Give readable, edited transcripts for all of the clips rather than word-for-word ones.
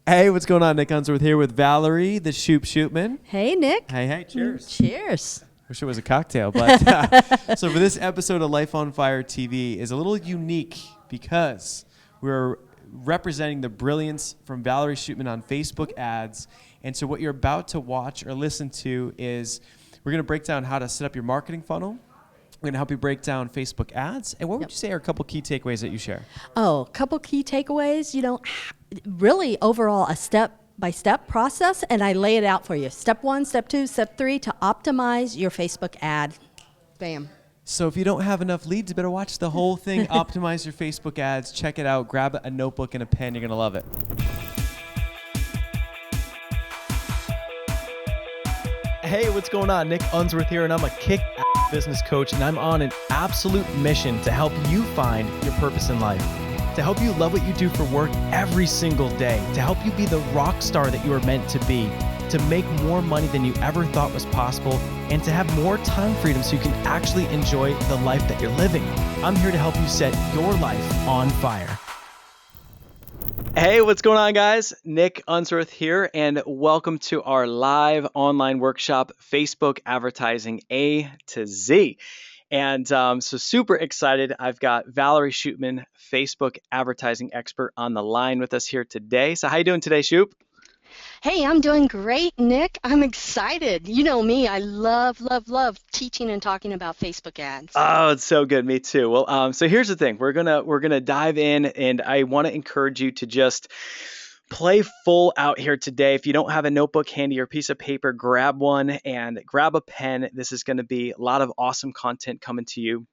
Hey, what's going on? Nick Unsworth here with Valerie, the Shootman. Hey, Nick. Hey, cheers. Cheers. Wish it was a cocktail, but so for this episode of Life on Fire TV is a little unique because we're representing the brilliance from Valerie Shootman on Facebook ads. And so what you're about to watch or listen to is we're going to break down how to set up your marketing funnel. We're going to help you break down Facebook ads. And what would you say are a couple key takeaways that you share? Oh, a couple key takeaways. Really overall a step-by-step process, and I lay it out for you. Step 1, step 2, step 3 to optimize your Facebook ad. Bam. So if you don't have enough leads, you better watch the whole thing. Optimize your Facebook ads. Check it out. Grab a notebook and a pen. You're going to love it. Hey, what's going on? Nick Unsworth here, and I'm a kick-ass business coach, and I'm on an absolute mission to help you find your purpose in life, to help you love what you do for work every single day, to help you be the rock star that you are meant to be, to make more money than you ever thought was possible, and to have more time freedom so you can actually enjoy the life that you're living. I'm here to help you set your life on fire. Hey, what's going on, guys? Nick Unsworth here, and welcome to our live online workshop, Facebook Advertising A to Z. And so super excited. I've got Valerie Shootman, Facebook advertising expert, on the line with us here today. So how you doing today, Shoop? Hey, I'm doing great, Nick. I'm excited. You know me, I love teaching and talking about Facebook ads. Oh, it's so good. Me too. Well, so here's the thing. We're gonna dive in, and I want to encourage you to just play full out here today. If you don't have a notebook handy or a piece of paper, grab one and grab a pen. This is going to be a lot of awesome content coming to you.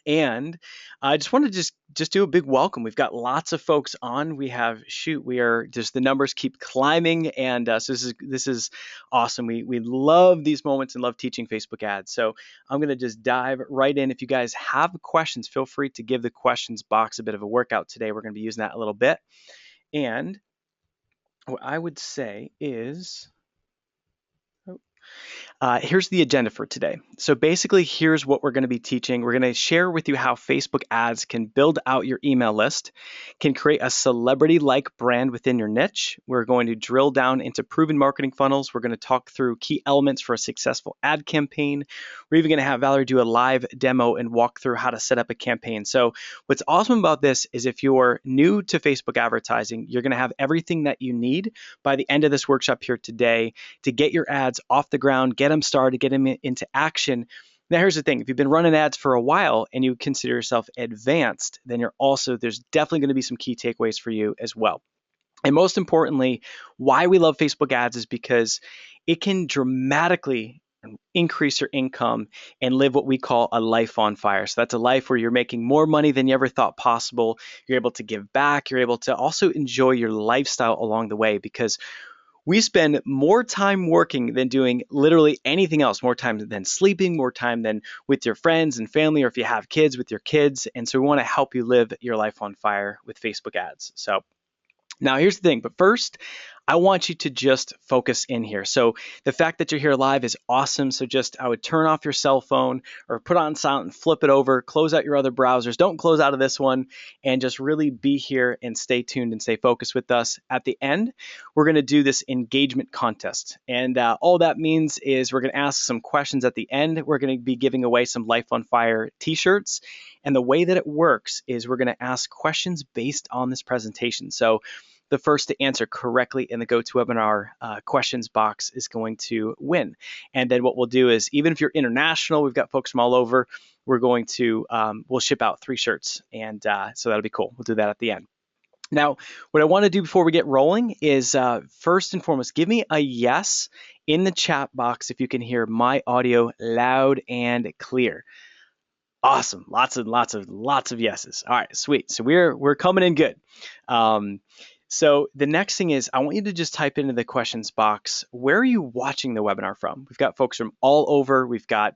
And I just want to just do a big welcome. We've got lots of folks on. We are just, the numbers keep climbing, and so this is awesome. We love these moments and love teaching Facebook ads. So I'm going to just dive right in. If you guys have questions, feel free to give the questions box a bit of a workout today. We're going to be using that a little bit. And what I would say is, here's the agenda for today. So basically, here's what we're going to be teaching. We're going to share with you how Facebook ads can build out your email list, can create a celebrity-like brand within your niche. We're going to drill down into proven marketing funnels. We're going to talk through key elements for a successful ad campaign. We're even going to have Valerie do a live demo and walk through how to set up a campaign. So what's awesome about this is if you're new to Facebook advertising, you're going to have everything that you need by the end of this workshop here today to get your ads off the ground, get them started, get them into action. Now, here's the thing. If you've been running ads for a while and you consider yourself advanced, then there's definitely going to be some key takeaways for you as well. And most importantly, why we love Facebook ads is because it can dramatically increase your income and live what we call a life on fire. So that's a life where you're making more money than you ever thought possible. You're able to give back. You're able to also enjoy your lifestyle along the way, because we spend more time working than doing literally anything else, more time than sleeping, more time than with your friends and family, or if you have kids, with your kids. And so we want to help you live your life on fire with Facebook ads. So now here's the thing, but first, I want you to just focus in here. So the fact that you're here live is awesome. So I would turn off your cell phone or put on silent and flip it over, close out your other browsers. Don't close out of this one, and just really be here and stay tuned and stay focused with us. At the end, we're going to do this engagement contest. And all that means is we're going to ask some questions at the end. We're going to be giving away some Life on Fire t-shirts. And the way that it works is we're going to ask questions based on this presentation. So the first to answer correctly in the GoToWebinar questions box is going to win. And then what we'll do is, even if you're international, we've got folks from all over, we're going to, we'll ship out 3 shirts. And so that'll be cool. We'll do that at the end. Now, what I want to do before we get rolling is, first and foremost, give me a yes in the chat box if you can hear my audio loud and clear. Awesome. Lots of yeses. All right, sweet. So we're coming in good. So the next thing is, I want you to just type into the questions box, where are you watching the webinar from? We've got folks from all over. We've got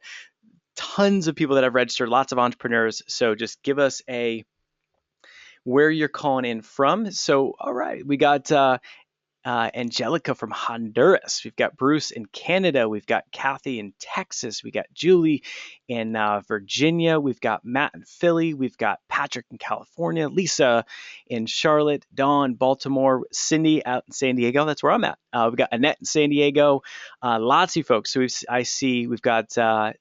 tons of people that have registered, lots of entrepreneurs. So just give us where you're calling in from. So, all right, we got Angelica from Honduras. We've got Bruce in Canada. We've got Kathy in Texas. We got Julie in Virginia. We've got Matt in Philly. We've got Patrick in California. Lisa in Charlotte. Dawn, Baltimore. Cindy out in San Diego. That's where I'm at. We've got Annette in San Diego. Lots of folks. So I see we've got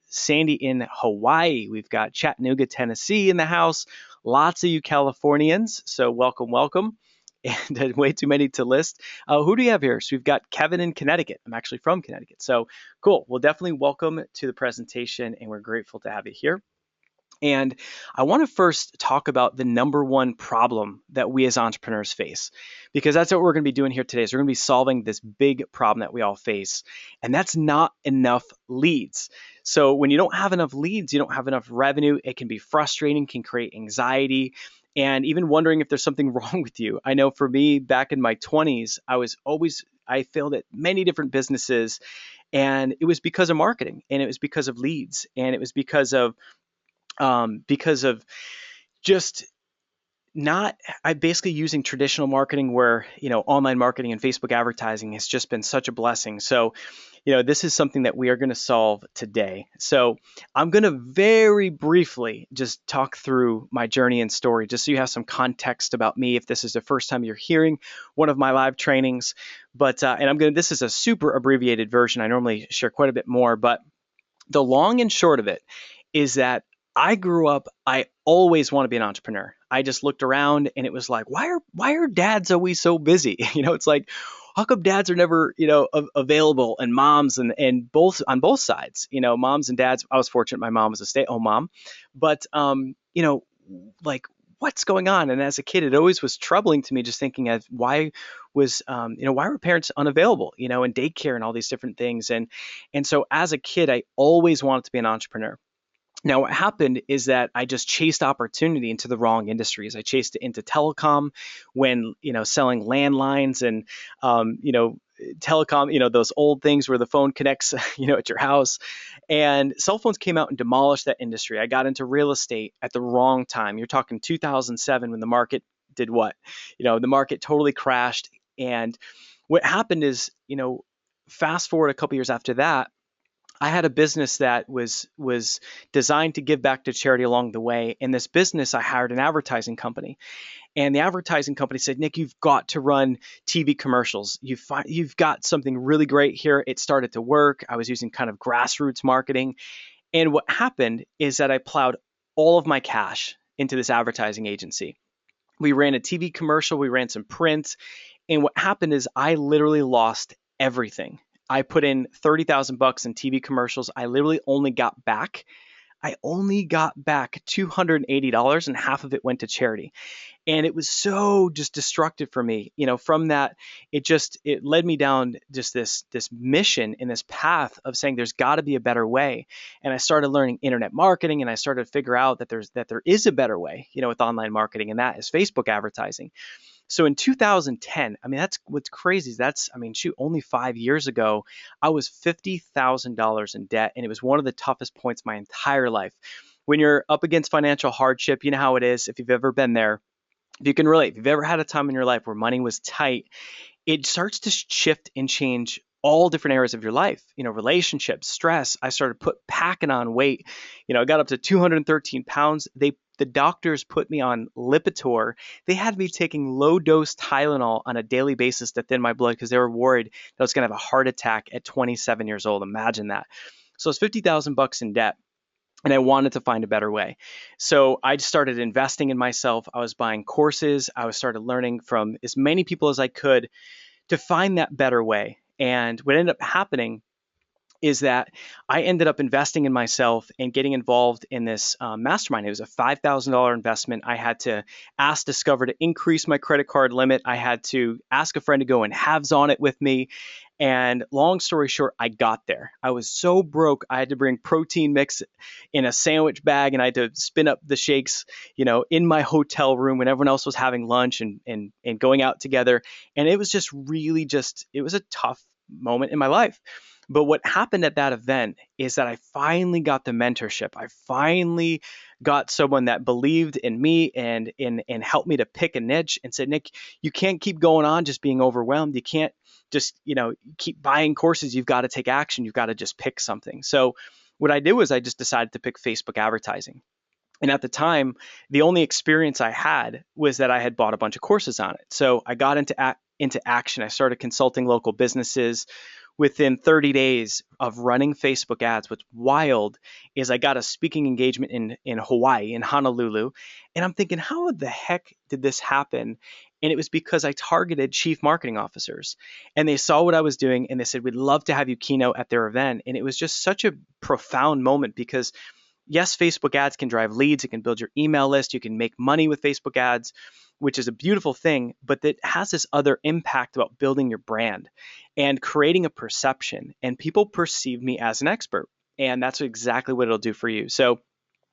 Sandy in Hawaii. We've got Chattanooga, Tennessee in the house. Lots of you Californians. So welcome, welcome. And way too many to list. Who do you have here? So we've got Kevin in Connecticut. I'm actually from Connecticut. So cool. Well, definitely welcome to the presentation, and we're grateful to have you here. And I want to first talk about the number one problem that we as entrepreneurs face, because that's what we're going to be doing here today. So we're going to be solving this big problem that we all face, and that's not enough leads. So when you don't have enough leads, you don't have enough revenue. It can be frustrating, can create anxiety, and even wondering if there's something wrong with you. I know for me, back in my 20s, I failed at many different businesses, and it was because of marketing, and it was because of leads, and it was because of just not I basically using traditional marketing where, online marketing and Facebook advertising has just been such a blessing. So, this is something that we are going to solve today. So I'm going to very briefly just talk through my journey and story, just so you have some context about me if this is the first time you're hearing one of my live trainings. But, this is a super abbreviated version. I normally share quite a bit more, but the long and short of it is that I grew up, I always want to be an entrepreneur. I just looked around and it was like, why are dads always so busy? It's like, how come dads are never, available, and moms and both on both sides, moms and dads. I was fortunate. My mom was a stay-at-home mom, but, like, what's going on? And as a kid, it always was troubling to me, just thinking of why were parents unavailable, in daycare and all these different things. And so as a kid, I always wanted to be an entrepreneur. Now, what happened is that I just chased opportunity into the wrong industries. I chased it into telecom when, selling landlines and, telecom, those old things where the phone connects, at your house. And cell phones came out and demolished that industry. I got into real estate at the wrong time. You're talking 2007 when the market did what? The market totally crashed. And what happened is, fast forward a couple years after that, I had a business that was designed to give back to charity along the way. In this business, I hired an advertising company, and the advertising company said, "Nick, you've got to run TV commercials. You've got something really great here." It started to work. I was using kind of grassroots marketing, and what happened is that I plowed all of my cash into this advertising agency. We ran a TV commercial, we ran some print, and what happened is I literally lost everything. I put in $30,000 in TV commercials. I literally only got back $280, and half of it went to charity. And it was so just destructive for me. From that, it led me down just this mission and this path of saying there's got to be a better way. And I started learning internet marketing, and I started to figure out that there is a better way, with online marketing, and that is Facebook advertising. So in 2010, that's what's crazy. Only 5 years ago, I was $50,000 in debt, and it was one of the toughest points my entire life. When you're up against financial hardship, you know how it is. If you've ever been there, if you can relate, if you've ever had a time in your life where money was tight, it starts to shift and change all different areas of your life, relationships, stress. I started packing on weight. I got up to 213 pounds. The doctors put me on Lipitor. They had me taking low dose Tylenol on a daily basis to thin my blood because they were worried that I was going to have a heart attack at 27 years old. Imagine that. So it's $50,000 in debt, and I wanted to find a better way. So I just started investing in myself. I was buying courses. I started learning from as many people as I could to find that better way. And what ended up happening is that I ended up investing in myself and getting involved in this mastermind. It was a $5,000 investment. I had to ask Discover to increase my credit card limit. I had to ask a friend to go and halves on it with me. And long story short, I got there. I was so broke. I had to bring protein mix in a sandwich bag, and I had to spin up the shakes, in my hotel room when everyone else was having lunch and going out together. And it was just really it was a tough moment in my life. But what happened at that event is that I finally got the mentorship. I finally got someone that believed in me and helped me to pick a niche and said, Nick, you can't keep going on just being overwhelmed. You can't just, keep buying courses. You've got to take action. You've got to just pick something. So what I did was I just decided to pick Facebook advertising. And at the time, the only experience I had was that I had bought a bunch of courses on it. So I got into action. I started consulting local businesses. Within 30 days of running Facebook ads, what's wild is I got a speaking engagement in Hawaii, in Honolulu. And I'm thinking, how the heck did this happen? And it was because I targeted chief marketing officers. And they saw what I was doing and they said, we'd love to have you keynote at their event. And it was just such a profound moment because yes, Facebook ads can drive leads. It can build your email list. You can make money with Facebook ads, which is a beautiful thing, but that has this other impact about building your brand and creating a perception. And people perceive me as an expert. And that's exactly what it'll do for you. So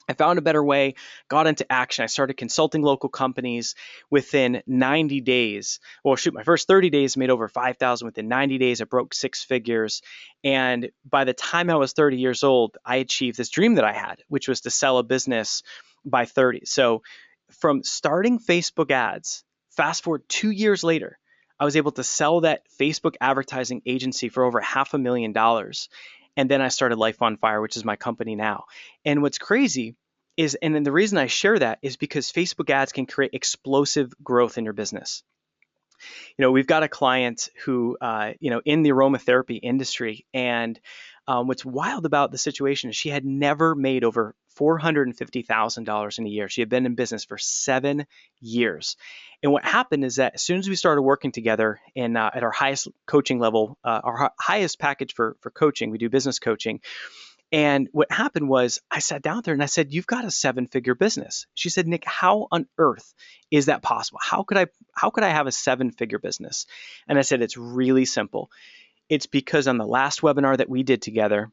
I found a better way, got into action. I started consulting local companies within 90 days. Well, shoot, my first 30 days made over 5,000. Within 90 days, I broke six figures. And by the time I was 30 years old, I achieved this dream that I had, which was to sell a business by 30. So from starting Facebook ads, fast forward 2 years later, I was able to sell that Facebook advertising agency for over $500,000. And then I started Life on Fire, which is my company now. And what's crazy is, and then the reason I share that is because Facebook ads can create explosive growth in your business. We've got a client who, in the aromatherapy industry, and what's wild about the situation is she had never made over $450,000 in a year. She had been in business for 7 years. And what happened is that as soon as we started working together at our highest coaching level, our highest package for coaching, we do business coaching. And what happened was I sat down there and I said, you've got a 7-figure business. She said, Nick, how on earth is that possible? How could I have a 7-figure business? And I said, it's really simple. It's because on the last webinar that we did together,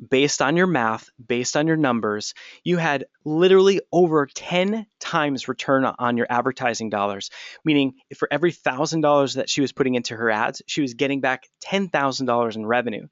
based on your math, based on your numbers, you had literally over 10 times return on your advertising dollars, meaning for every $1,000 that she was putting into her ads, she was getting back $10,000 in revenue.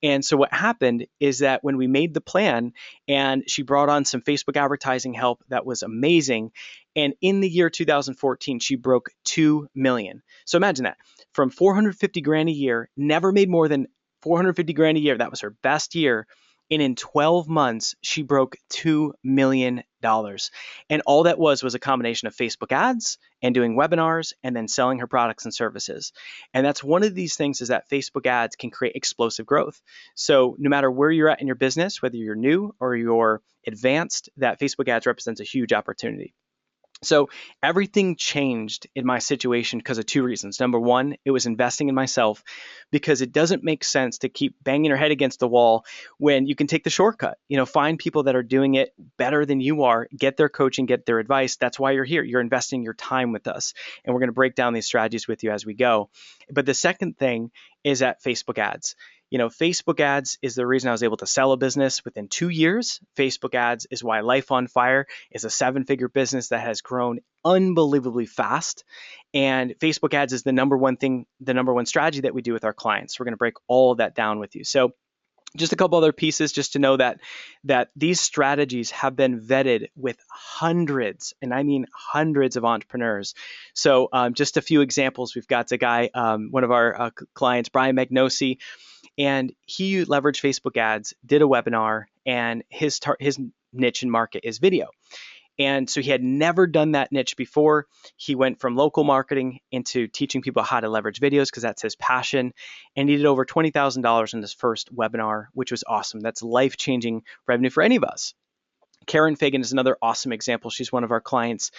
And so what happened is that when we made the plan and she brought on some Facebook advertising help, that was amazing. And in the year 2014, she broke 2 million. So imagine that, from 450 grand a year, never made more than 450 grand a year. That was her best year. And in 12 months, she broke $2 million. And all that was a combination of Facebook ads and doing webinars and then selling her products and services. And that's one of these things, is that Facebook ads can create explosive growth. So no matter where you're at in your business, whether you're new or you're advanced, that Facebook ads represents a huge opportunity. So everything changed in my situation because of 2 reasons. Number one, it was investing in myself, because it doesn't make sense to keep banging your head against the wall when you can take the shortcut. Find people that are doing it better than you are, get their coaching, get their advice. That's why you're here. You're investing your time with us. And we're going to break down these strategies with you as we go. But the second thing is that Facebook ads. Facebook ads is the reason I was able to sell a business within 2 years. Facebook ads is why Life on Fire is a 7-figure business that has grown unbelievably fast. And Facebook ads is the number one strategy that we do with our clients. We're going to break all of that down with you. So just a couple other pieces just to know that these strategies have been vetted with hundreds, and I mean hundreds, of entrepreneurs. So just a few examples. We've got a guy, one of our clients, Brian Magnosi, and he leveraged Facebook ads, did a webinar, and his niche and market is video. And so he had never done that niche before. He went from local marketing into teaching people how to leverage videos, because that's his passion. And he did over $20,000 in his first webinar, which was awesome. That's life-changing revenue for any of us. Karen Fagan is another awesome example. She's one of our clients,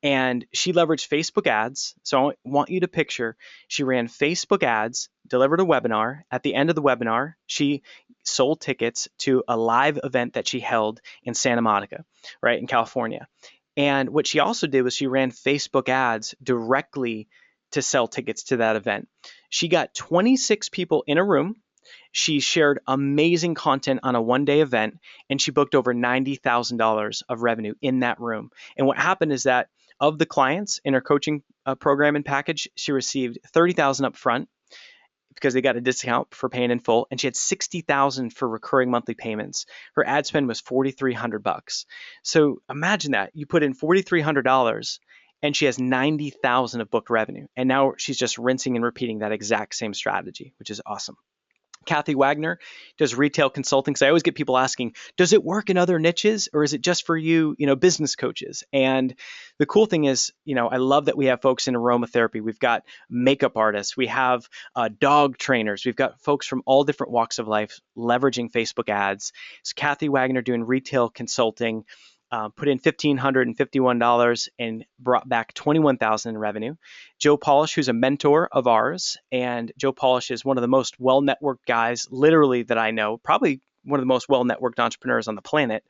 and she leveraged Facebook ads. So I want you to picture, she ran Facebook ads, delivered a webinar. At the end of the webinar, she sold tickets to a live event that she held in Santa Monica, right, in California. And what she also did was she ran Facebook ads directly to sell tickets to that event. She got 26 people in a room. She shared amazing content on a one-day event, and she booked over $90,000 of revenue in that room. And what happened is that of the clients in her coaching program and package, she received $30,000 up front, because they got a discount for paying in full, and she had 60,000 for recurring monthly payments. Her ad spend was $4,300. So imagine that you put in $4,300 and she has 90,000 of booked revenue. And now she's just rinsing and repeating that exact same strategy, which is awesome. Kathy Wagner does retail consulting. So I always get people asking, does it work in other niches or is it just for you, business coaches? And the cool thing is, I love that we have folks in aromatherapy. We've got makeup artists. We have dog trainers. We've got folks from all different walks of life leveraging Facebook ads. So Kathy Wagner doing retail consulting. Put in $1,551 and brought back $21,000 in revenue. Joe Polish, who's a mentor of ours, and Joe Polish is one of the most well-networked guys, literally, that I know, probably one of the most well-networked entrepreneurs on the planet.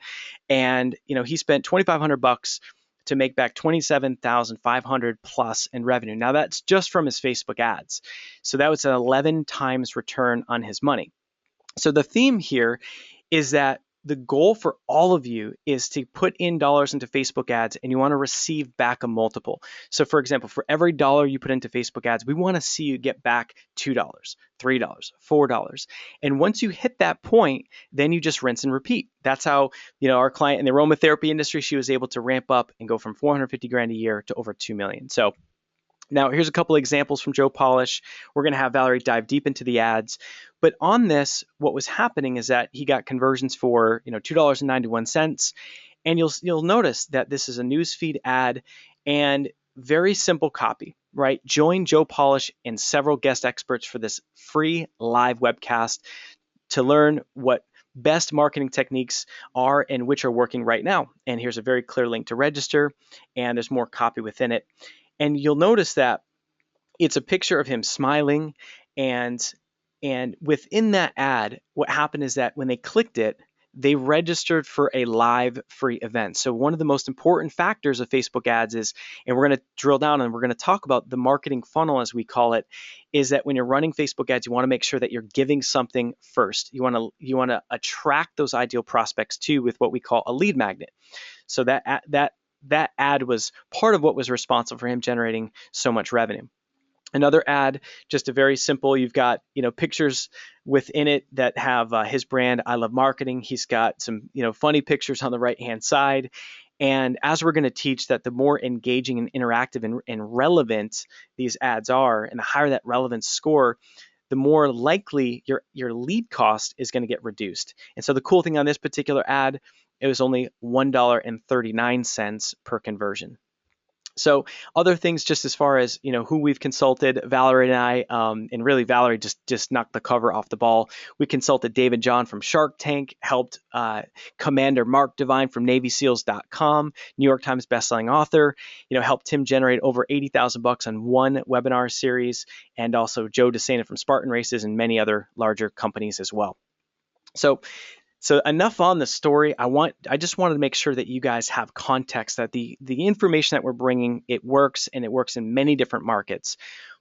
And he spent $2,500 to make back $27,500 plus in revenue. Now that's just from his Facebook ads. So that was an 11 times return on his money. So the theme here is that the goal for all of you is to put in dollars into Facebook ads and you want to receive back a multiple. So for example, for every dollar you put into Facebook ads, we want to see you get back $2, $3, $4. And once you hit that point, then you just rinse and repeat. That's how, our client in the aromatherapy industry, she was able to ramp up and go from 450 grand a year to over 2 million. So now, here's a couple of examples from Joe Polish. We're going to have Valerie dive deep into the ads. But on this, what was happening is that he got conversions for $2.91. And you'll notice that this is a newsfeed ad and very simple copy, right? Join Joe Polish and several guest experts for this free live webcast to learn what best marketing techniques are and which are working right now. And here's a very clear link to register, and there's more copy within it. And you'll notice that it's a picture of him smiling, and within that ad, what happened is that when they clicked it, they registered for a live free event. So one of the most important factors of Facebook ads is, and we're going to drill down and we're going to talk about the marketing funnel as we call it, is that when you're running Facebook ads, you want to make sure that you're giving something first. You want to attract those ideal prospects too with what we call a lead magnet. So that ad was part of what was responsible for him generating so much revenue. Another ad, just a very simple, you've got, pictures within it that have his brand, I Love Marketing. He's got some, funny pictures on the right-hand side. And as we're going to teach that the more engaging and interactive and relevant these ads are, and the higher that relevance score, the more likely your lead cost is going to get reduced. And so the cool thing on this particular ad, it was only $1.39 per conversion. So other things, just as far as who we've consulted, Valerie and I, and really Valerie just knocked the cover off the ball. We consulted David John from Shark Tank, helped Commander Mark Devine from NavySeals.com, New York Times bestselling author, helped him generate over $80,000 on one webinar series, and also Joe DeSena from Spartan Races and many other larger companies as well. So enough on the story. I just wanted to make sure that you guys have context, that the information that we're bringing, it works, and it works in many different markets.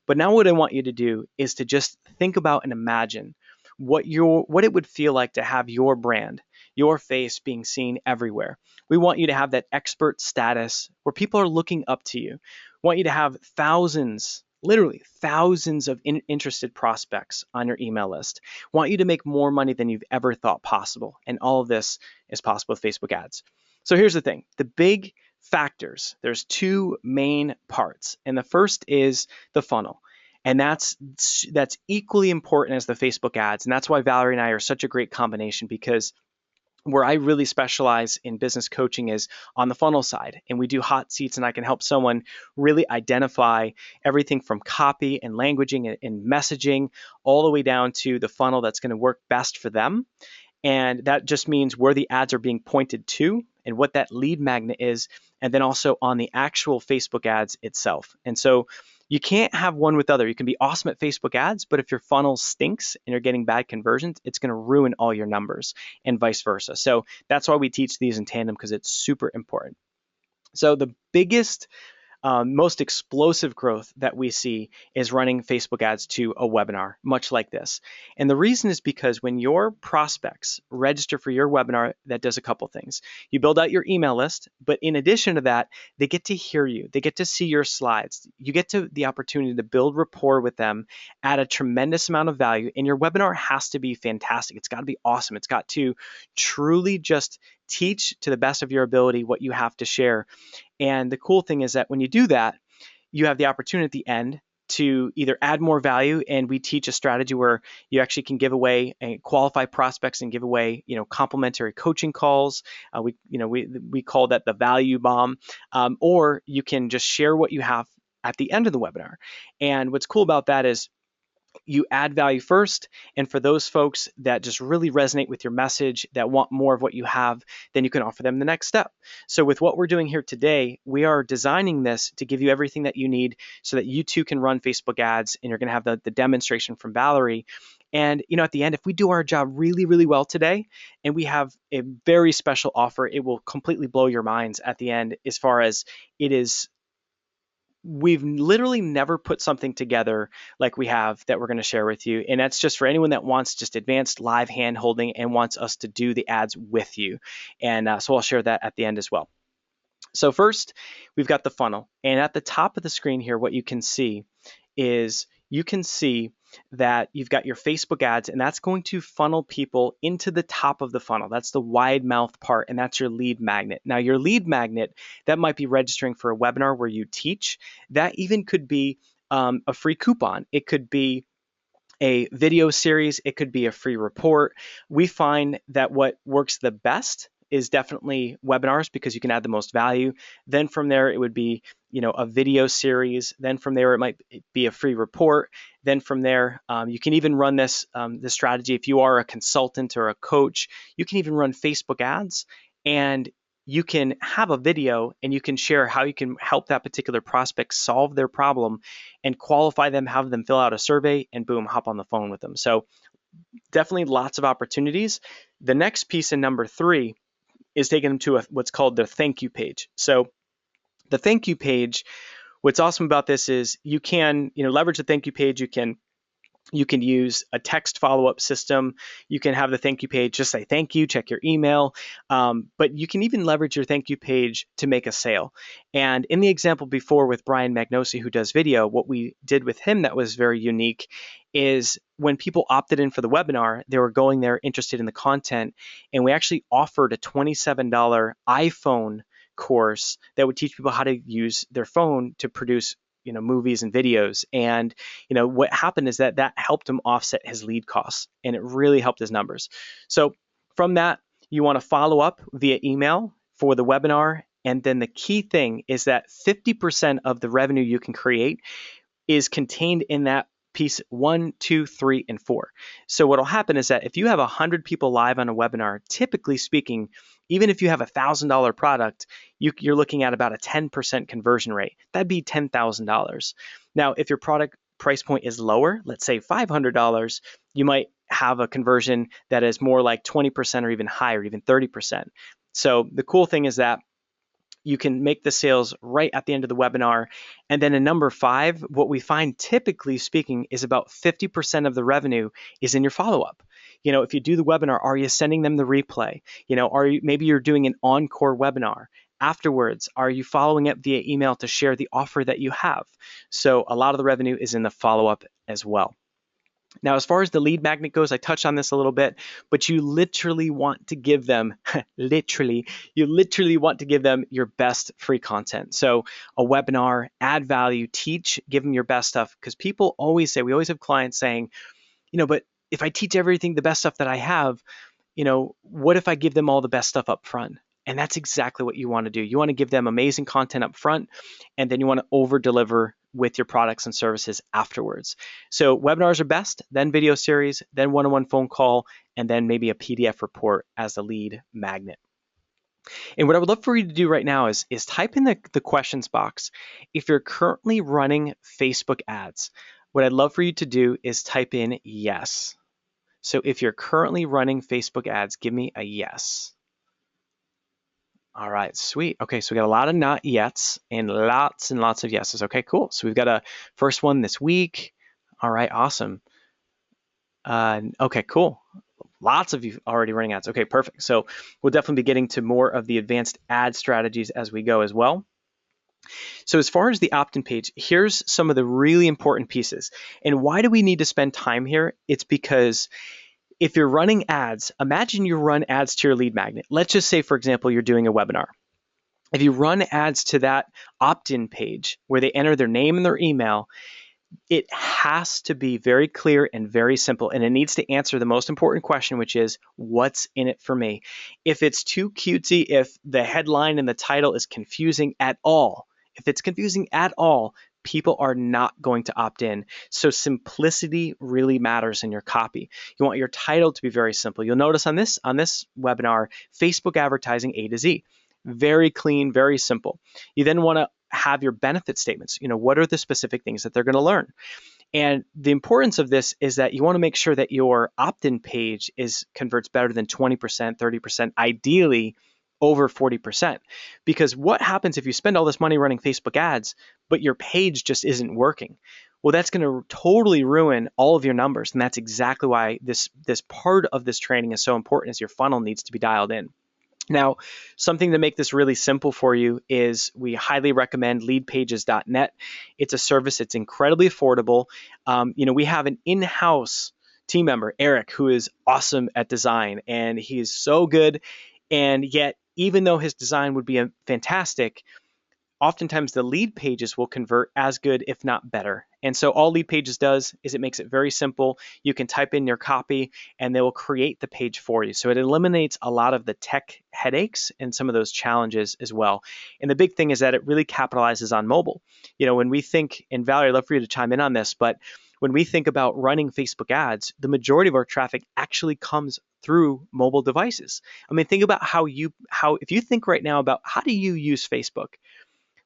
But now what I want you to do is to just think about and imagine what it would feel like to have your brand, your face being seen everywhere. We want you to have that expert status where people are looking up to you. We want you to have literally thousands of interested prospects on your email list. Want you to make more money than you've ever thought possible. And all of this is possible with Facebook ads. So here's the thing. The big factors, there's two main parts. And the first is the funnel. And that's equally important as the Facebook ads. And that's why Valerie and I are such a great combination, because where I really specialize in business coaching is on the funnel side. And we do hot seats, and I can help someone really identify everything from copy and languaging and messaging all the way down to the funnel that's going to work best for them. And that just means where the ads are being pointed to and what that lead magnet is, and then also on the actual Facebook ads itself. And so you can't have one with other. You can be awesome at Facebook ads, but if your funnel stinks and you're getting bad conversions, it's going to ruin all your numbers, and vice versa. So that's why we teach these in tandem, because it's super important. So the biggest most explosive growth that we see is running Facebook ads to a webinar, much like this. And the reason is because when your prospects register for your webinar, that does a couple things. You build out your email list, but in addition to that, they get to hear you. They get to see your slides. You get to the opportunity to build rapport with them, add a tremendous amount of value, and your webinar has to be fantastic. It's got to be awesome. It's got to truly just teach to the best of your ability what you have to share. And the cool thing is that when you do that, you have the opportunity at the end to either add more value, and we teach a strategy where you actually can give away and qualify prospects and give away, complimentary coaching calls. We call that the value bomb, or you can just share what you have at the end of the webinar. And what's cool about that is you add value first, and for those folks that just really resonate with your message, that want more of what you have, then you can offer them the next step. So with what we're doing here today, we are designing this to give you everything that you need so that you too can run Facebook ads, and you're going to have the demonstration from Valerie. And at the end, if we do our job really, really well today, and we have a very special offer, it will completely blow your minds at the end. As far as it is, we've literally never put something together like we have that we're going to share with you. And that's just for anyone that wants just advanced live hand holding and wants us to do the ads with you. And so I'll share that at the end as well. So first, we've got the funnel. And at the top of the screen here, what you can see is that you've got your Facebook ads, and that's going to funnel people into the top of the funnel. That's the wide mouth part, and that's your lead magnet. Now, your lead magnet, that might be registering for a webinar where you teach. That even could be a free coupon. It could be a video series. It could be a free report. We find that what works the best is definitely webinars, because you can add the most value. Then from there, it would be a video series. Then from there, it might be a free report. Then from there, you can even run this strategy. If you are a consultant or a coach, you can even run Facebook ads, and you can have a video, and you can share how you can help that particular prospect solve their problem and qualify them, have them fill out a survey, and boom, hop on the phone with them. So definitely lots of opportunities. The next piece in number 3 is taking them to what's called the thank you page. So the thank you page, what's awesome about this is you can leverage the thank you page. You can use a text follow-up system. You can have the thank you page just say thank you, check your email. But you can even leverage your thank you page to make a sale. And in the example before with Brian Magnosi, who does video, what we did with him that was very unique is when people opted in for the webinar, they were going there interested in the content. And we actually offered a $27 iPhone course that would teach people how to use their phone to produce movies and videos. And what happened is that helped him offset his lead costs, and it really helped his numbers. So from that, you want to follow up via email for the webinar. And then the key thing is that 50% of the revenue you can create is contained in that piece 1, 2, 3, and 4. So what will happen is that if you have 100 people live on a webinar, typically speaking, even if you have a $1,000 product, you're looking at about a 10% conversion rate. That'd be $10,000. Now, if your product price point is lower, let's say $500, you might have a conversion that is more like 20% or even higher, even 30%. So the cool thing is that you can make the sales right at the end of the webinar. And then in number 5, what we find typically speaking is about 50% of the revenue is in your follow-up. If you do the webinar, are you sending them the replay? Maybe you're doing an encore webinar. Afterwards, are you following up via email to share the offer that you have? So a lot of the revenue is in the follow-up as well. Now, as far as the lead magnet goes, I touched on this a little bit, but you literally want to give them, you literally want to give them your best free content. So a webinar, add value, teach, give them your best stuff. Because people always say, we always have clients saying, but if I teach everything, the best stuff that I have, what if I give them all the best stuff up front? And that's exactly what you want to do. You want to give them amazing content up front, and then you want to over deliver with your products and services afterwards. So webinars are best, then video series, then one-on-one phone call, and then maybe a PDF report as the lead magnet. And what I would love for you to do right now is type in the questions box. If you're currently running Facebook ads, what I'd love for you to do is type in yes. So if you're currently running Facebook ads, give me a yes. All right, sweet. Okay, so we got a lot of not yets and lots of yeses. Okay, cool. So we've got a first one this week. All right, awesome. Okay, cool. Lots of you already running ads. Okay, perfect. So we'll definitely be getting to more of the advanced ad strategies as we go as well. So as far as the opt-in page, here's some of the really important pieces. And why do we need to spend time here? It's because if you're running ads, imagine you run ads to your lead magnet. Let's just say, for example, you're doing a webinar. If you run ads to that opt-in page where they enter their name and their email, it has to be very clear and very simple. And it needs to answer the most important question, which is, what's in it for me? If it's too cutesy, if the headline and the title is confusing at all, if it's confusing at all, people are not going to opt in. So simplicity really matters in your copy. You want your title to be very simple. You'll notice on this webinar, Facebook advertising A to Z. Very clean, very simple. You then want to have your benefit statements. What are the specific things that they're going to learn? And the importance of this is that you want to make sure that your opt-in page converts better than 20%, 30%, ideally over 40%. Because what happens if you spend all this money running Facebook ads, but your page just isn't working? Well, that's going to totally ruin all of your numbers. And that's exactly why this part of this training is so important, is your funnel needs to be dialed in. Now, something to make this really simple for you is we highly recommend leadpages.net. It's a service that's incredibly affordable. We have an in-house team member, Eric, who is awesome at design, and he is so good. And yet, even though his design would be fantastic, oftentimes the lead pages will convert as good, if not better. And so all lead pages does is it makes it very simple. You can type in your copy and they will create the page for you. So it eliminates a lot of the tech headaches and some of those challenges as well. And the big thing is that it really capitalizes on mobile. When we think, and Valerie, I'd love for you to chime in on this, but when we think about running Facebook ads, the majority of our traffic actually comes through mobile devices. I mean, think about if you think right now about how do you use Facebook?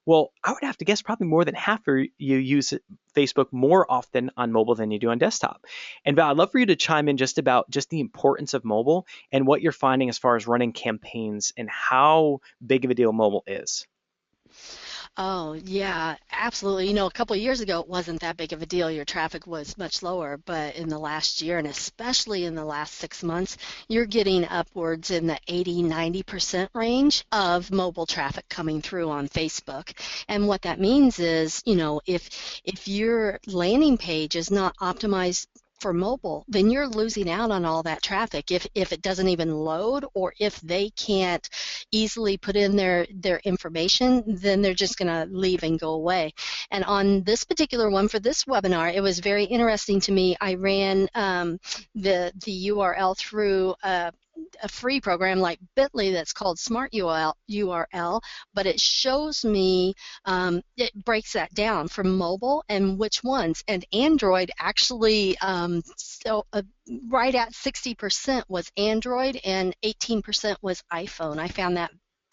Well, I would have to guess probably more than half of you use Facebook more often on mobile than you do on desktop. And Val, I'd love for you to chime in just about just the importance of mobile and what you're finding as far as running campaigns and how big of a deal mobile is. Oh, yeah, absolutely. A couple of years ago, it wasn't that big of a deal. Your traffic was much lower, but in the last year, and especially in the last 6 months, you're getting upwards in the 80–90% range of mobile traffic coming through on Facebook. And what that means is, if your landing page is not optimized for mobile, then you're losing out on all that traffic. If it doesn't even load, or if they can't easily put in their information, then they're just going to leave and go away. And on this particular one for this webinar, it was very interesting to me. I ran the URL through a free program like Bitly that's called Smart URL, but it shows me, it breaks that down from mobile and which ones. And Android actually, right at 60% was Android and 18% was iPhone. I found that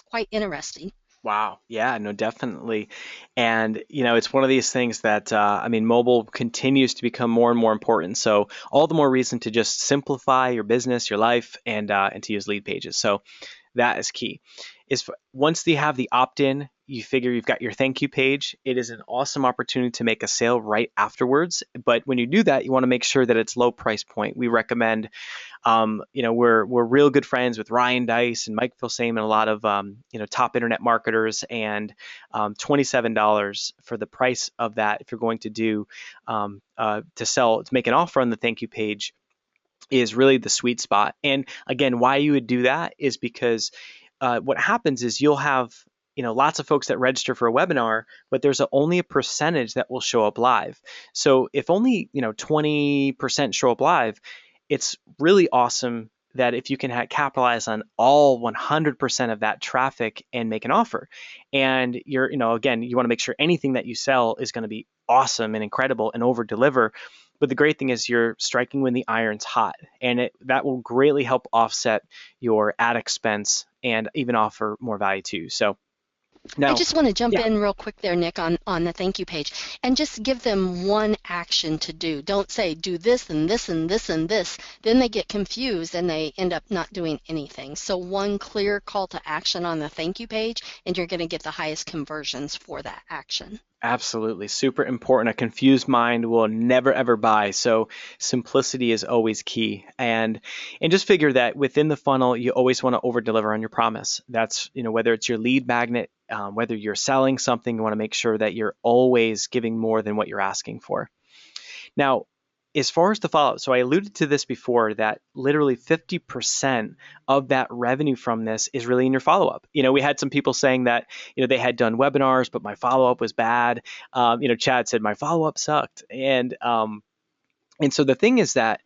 quite interesting. Wow. Yeah, no, definitely. And, it's one of these things that, mobile continues to become more and more important. So all the more reason to just simplify your business, your life, and to use lead pages. So that is key. Once you have the opt-in, you figure you've got your thank you page. It is an awesome opportunity to make a sale right afterwards. But when you do that, you want to make sure that it's low price point. We recommend, we're real good friends with Ryan Dice and Mike Filsame and a lot of, top internet marketers, and $27 for the price of that. If you're going to do, to make an offer on the thank you page, is really the sweet spot. And again, why you would do that is because what happens is you'll have lots of folks that register for a webinar, but there's only a percentage that will show up live. So if only 20% show up live, it's really awesome that if you can capitalize on all 100% of that traffic and make an offer. And again, you want to make sure anything that you sell is going to be awesome and incredible and over deliver. But the great thing is you're striking when the iron's hot, and that will greatly help offset your ad expense and even offer more value too. So I Now, just want to jump yeah, in real quick there, Nick, on the thank you page, and just give them one action to do. Don't say do this and this and this and this. Then they get confused and they end up not doing anything. So one clear call to action on the thank you page, and you're going to get the highest conversions for that action. absolutely. Super important. A confused mind will never ever buy. So simplicity is always key. And just figure that within the funnel, you always want to over deliver on your promise. That's, whether it's your lead magnet, whether you're selling something, you want to make sure that you're always giving more than what you're asking for. Now, as far as the follow-up, so I alluded to this before that literally 50% of that revenue from this is really in your follow-up. We had some people saying that, they had done webinars, but my follow-up was bad. Chad said my follow-up sucked. And so the thing is that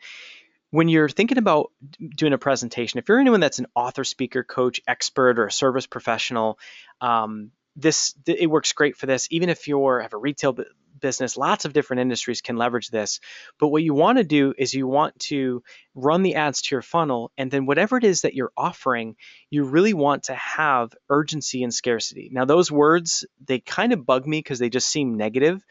when you're thinking about doing a presentation, if you're anyone that's an author, speaker, coach, expert, or a service professional, it works great for this. Even if you have a retail business, lots of different industries can leverage this. But what you want to do is you want to run the ads to your funnel, and then whatever it is that you're offering, you really want to have urgency and scarcity. Now, those words, they kind of bug me because they just seem negative,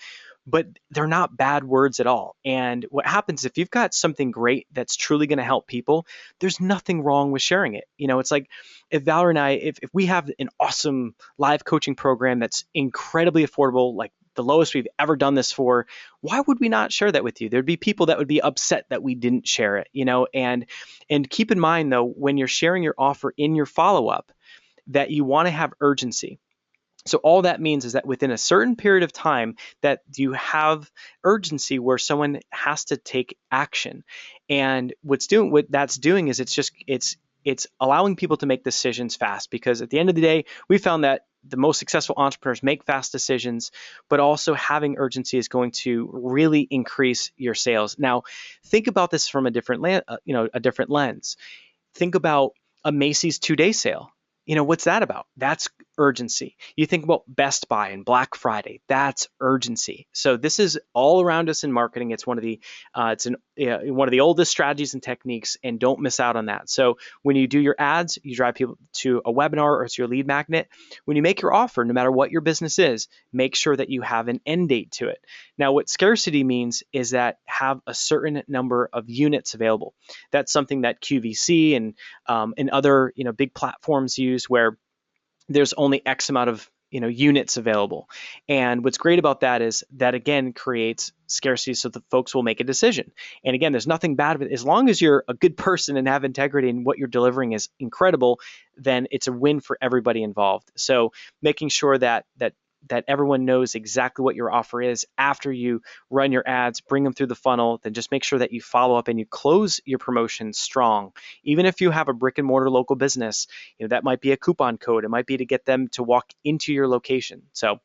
but they're not bad words at all. And what happens if you've got something great that's truly going to help people, there's nothing wrong with sharing it. It's like if Valerie and I, if we have an awesome live coaching program that's incredibly affordable, like the lowest we've ever done this for, why would we not share that with you? There'd be people that would be upset that we didn't share it, and keep in mind though, when you're sharing your offer in your follow-up, that you want to have urgency. So all that means is that within a certain period of time that you have urgency where someone has to take action. And what that's doing is it's allowing people to make decisions fast, because at the end of the day, we found that the most successful entrepreneurs make fast decisions, but also having urgency is going to really increase your sales. Now, think about this from a different lens. Think about a Macy's 2-day sale. What's that about? That's urgency. You think about Best Buy and Black Friday. That's urgency. So this is all around us in marketing. It's one of the oldest strategies and techniques, and don't miss out on that. So when you do your ads, you drive people to a webinar or to your lead magnet. When you make your offer, no matter what your business is, make sure that you have an end date to it. Now, what scarcity means is that have a certain number of units available. That's something that QVC and other big platforms use, where there's only X amount of units available. And what's great about that is that, again, creates scarcity so the folks will make a decision. And again, there's nothing bad with it. As long as you're a good person and have integrity and what you're delivering is incredible, then it's a win for everybody involved. So making sure that everyone knows exactly what your offer is after you run your ads, bring them through the funnel, then just make sure that you follow up and you close your promotion strong. Even if you have a brick and mortar local business, that might be a coupon code. It might be to get them to walk into your location. So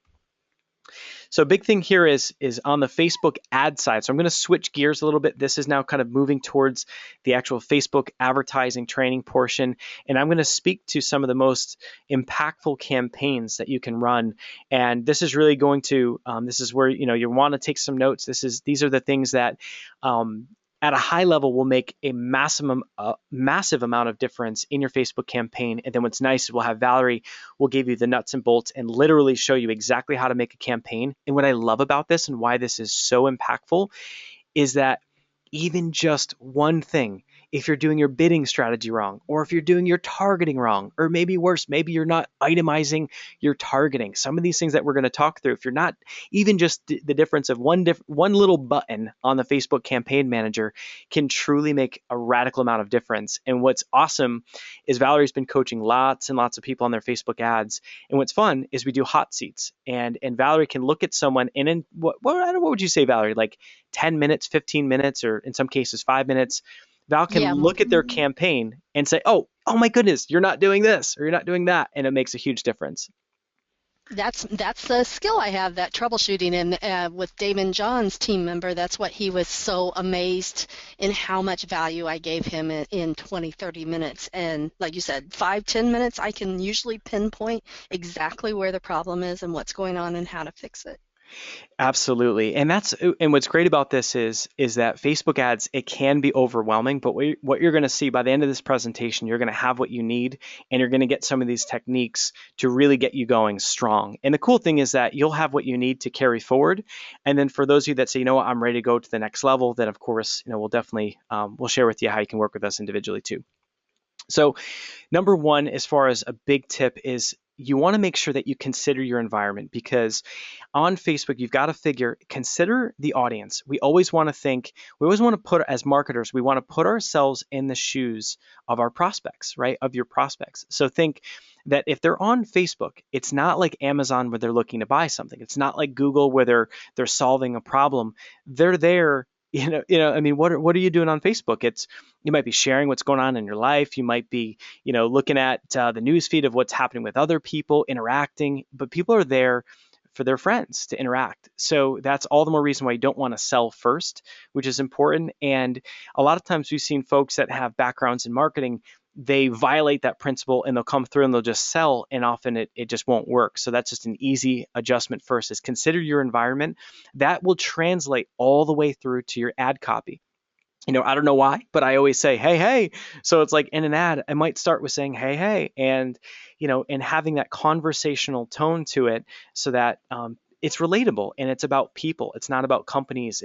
a big thing here is on the Facebook ad side. So I'm going to switch gears a little bit. This is now kind of moving towards the actual Facebook advertising training portion. And I'm going to speak to some of the most impactful campaigns that you can run. And this is really going to, this is where, you want to take some notes. These are the things that, at a high level, will make a massive amount of difference in your Facebook campaign. And then what's nice is we'll have Valerie will give you the nuts and bolts and literally show you exactly how to make a campaign. And what I love about this and why this is so impactful is that even just one thing, if you're doing your bidding strategy wrong, or if you're doing your targeting wrong, or maybe worse, maybe you're not itemizing your targeting. Some of these things that we're going to talk through, if you're not even just the difference of one little button on the Facebook campaign manager can truly make a radical amount of difference. And what's awesome is Valerie's been coaching lots and lots of people on their Facebook ads. And what's fun is we do hot seats, and Valerie can look at someone and in what would you say, Valerie, like 10 minutes, 15 minutes, or in some cases 5 minutes, Val can Yeah, look at their campaign and say, oh my goodness, you're not doing this or you're not doing that. And it makes a huge difference. that's a skill I have, that troubleshooting. And with Damon John's team member, that's what he was so amazed in how much value I gave him in 20, 30 minutes. And like you said, 5, 10 minutes, I can usually pinpoint exactly where the problem is and what's going on and how to fix it. Absolutely. And what's great about this is that Facebook ads, it can be overwhelming, but what you're going to see by the end of this presentation, you're going to have what you need, and you're going to get some of these techniques to really get you going strong. And the cool thing is that you'll have what you need to carry forward. And then for those of you that say, you know what, I'm ready to go to the next level, then of course, we'll definitely we'll share with you how you can work with us individually too. So number one, as far as a big tip, is you want to make sure that you consider your environment, because on Facebook, you've got to consider the audience. We always want to put, as marketers, we want to put ourselves in the shoes of our prospects, right? Of your prospects. So think that if they're on Facebook, it's not like Amazon where they're looking to buy something. It's not like Google where they're solving a problem. They're there. I mean, what are you doing on Facebook? You might be sharing what's going on in your life. You might be, looking at the news feed of what's happening with other people, interacting, but people are there for their friends to interact. So that's all the more reason why you don't want to sell first, which is important. And a lot of times we've seen folks that have backgrounds in marketing, they violate that principle and they'll come through and they'll just sell, and often it just won't work. So that's just an easy adjustment first, is consider your environment. That will translate all the way through to your ad copy. I don't know why, but I always say, hey, hey. So it's like in an ad, I might start with saying, hey, hey, and, and having that conversational tone to it, so that it's relatable and it's about people. It's not about companies.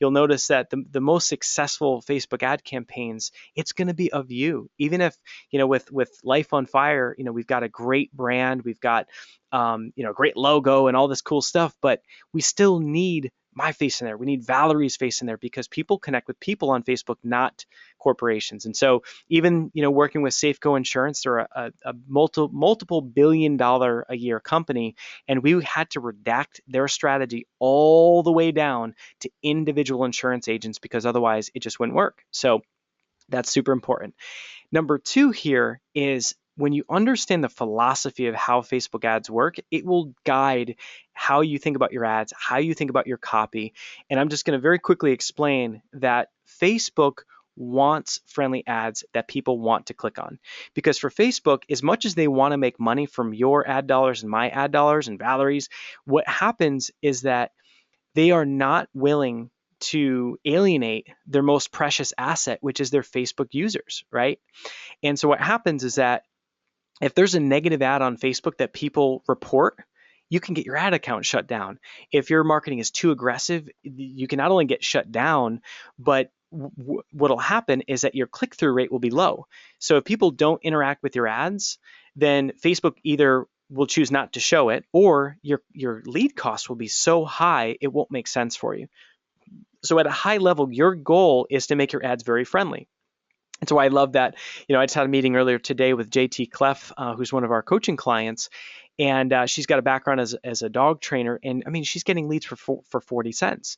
You'll notice that the most successful Facebook ad campaigns, it's going to be of you. Even if, with Life on Fire, we've got a great brand, we've got, a great logo and all this cool stuff, but we still need my face in there. We need Valerie's face in there, because people connect with people on Facebook, not corporations. And so even, working with Safeco Insurance, they're a multiple $billion a year company, and we had to redact their strategy all the way down to individual insurance agents, because otherwise it just wouldn't work. So that's super important. Number two here is, when you understand the philosophy of how Facebook ads work, it will guide how you think about your ads, how you think about your copy. And I'm just going to very quickly explain that Facebook wants friendly ads that people want to click on. Because for Facebook, as much as they want to make money from your ad dollars and my ad dollars and Valerie's, what happens is that they are not willing to alienate their most precious asset, which is their Facebook users, right? And so what happens is that if there's a negative ad on Facebook that people report, you can get your ad account shut down. If your marketing is too aggressive, you can not only get shut down, but what'll happen is that your click-through rate will be low. So if people don't interact with your ads, then Facebook either will choose not to show it, or your lead cost will be so high it won't make sense for you. So at a high level, your goal is to make your ads very friendly. And so I love that. I just had a meeting earlier today with JT Clef, who's one of our coaching clients, and she's got a background as a dog trainer. And I mean, she's getting leads for 40 cents.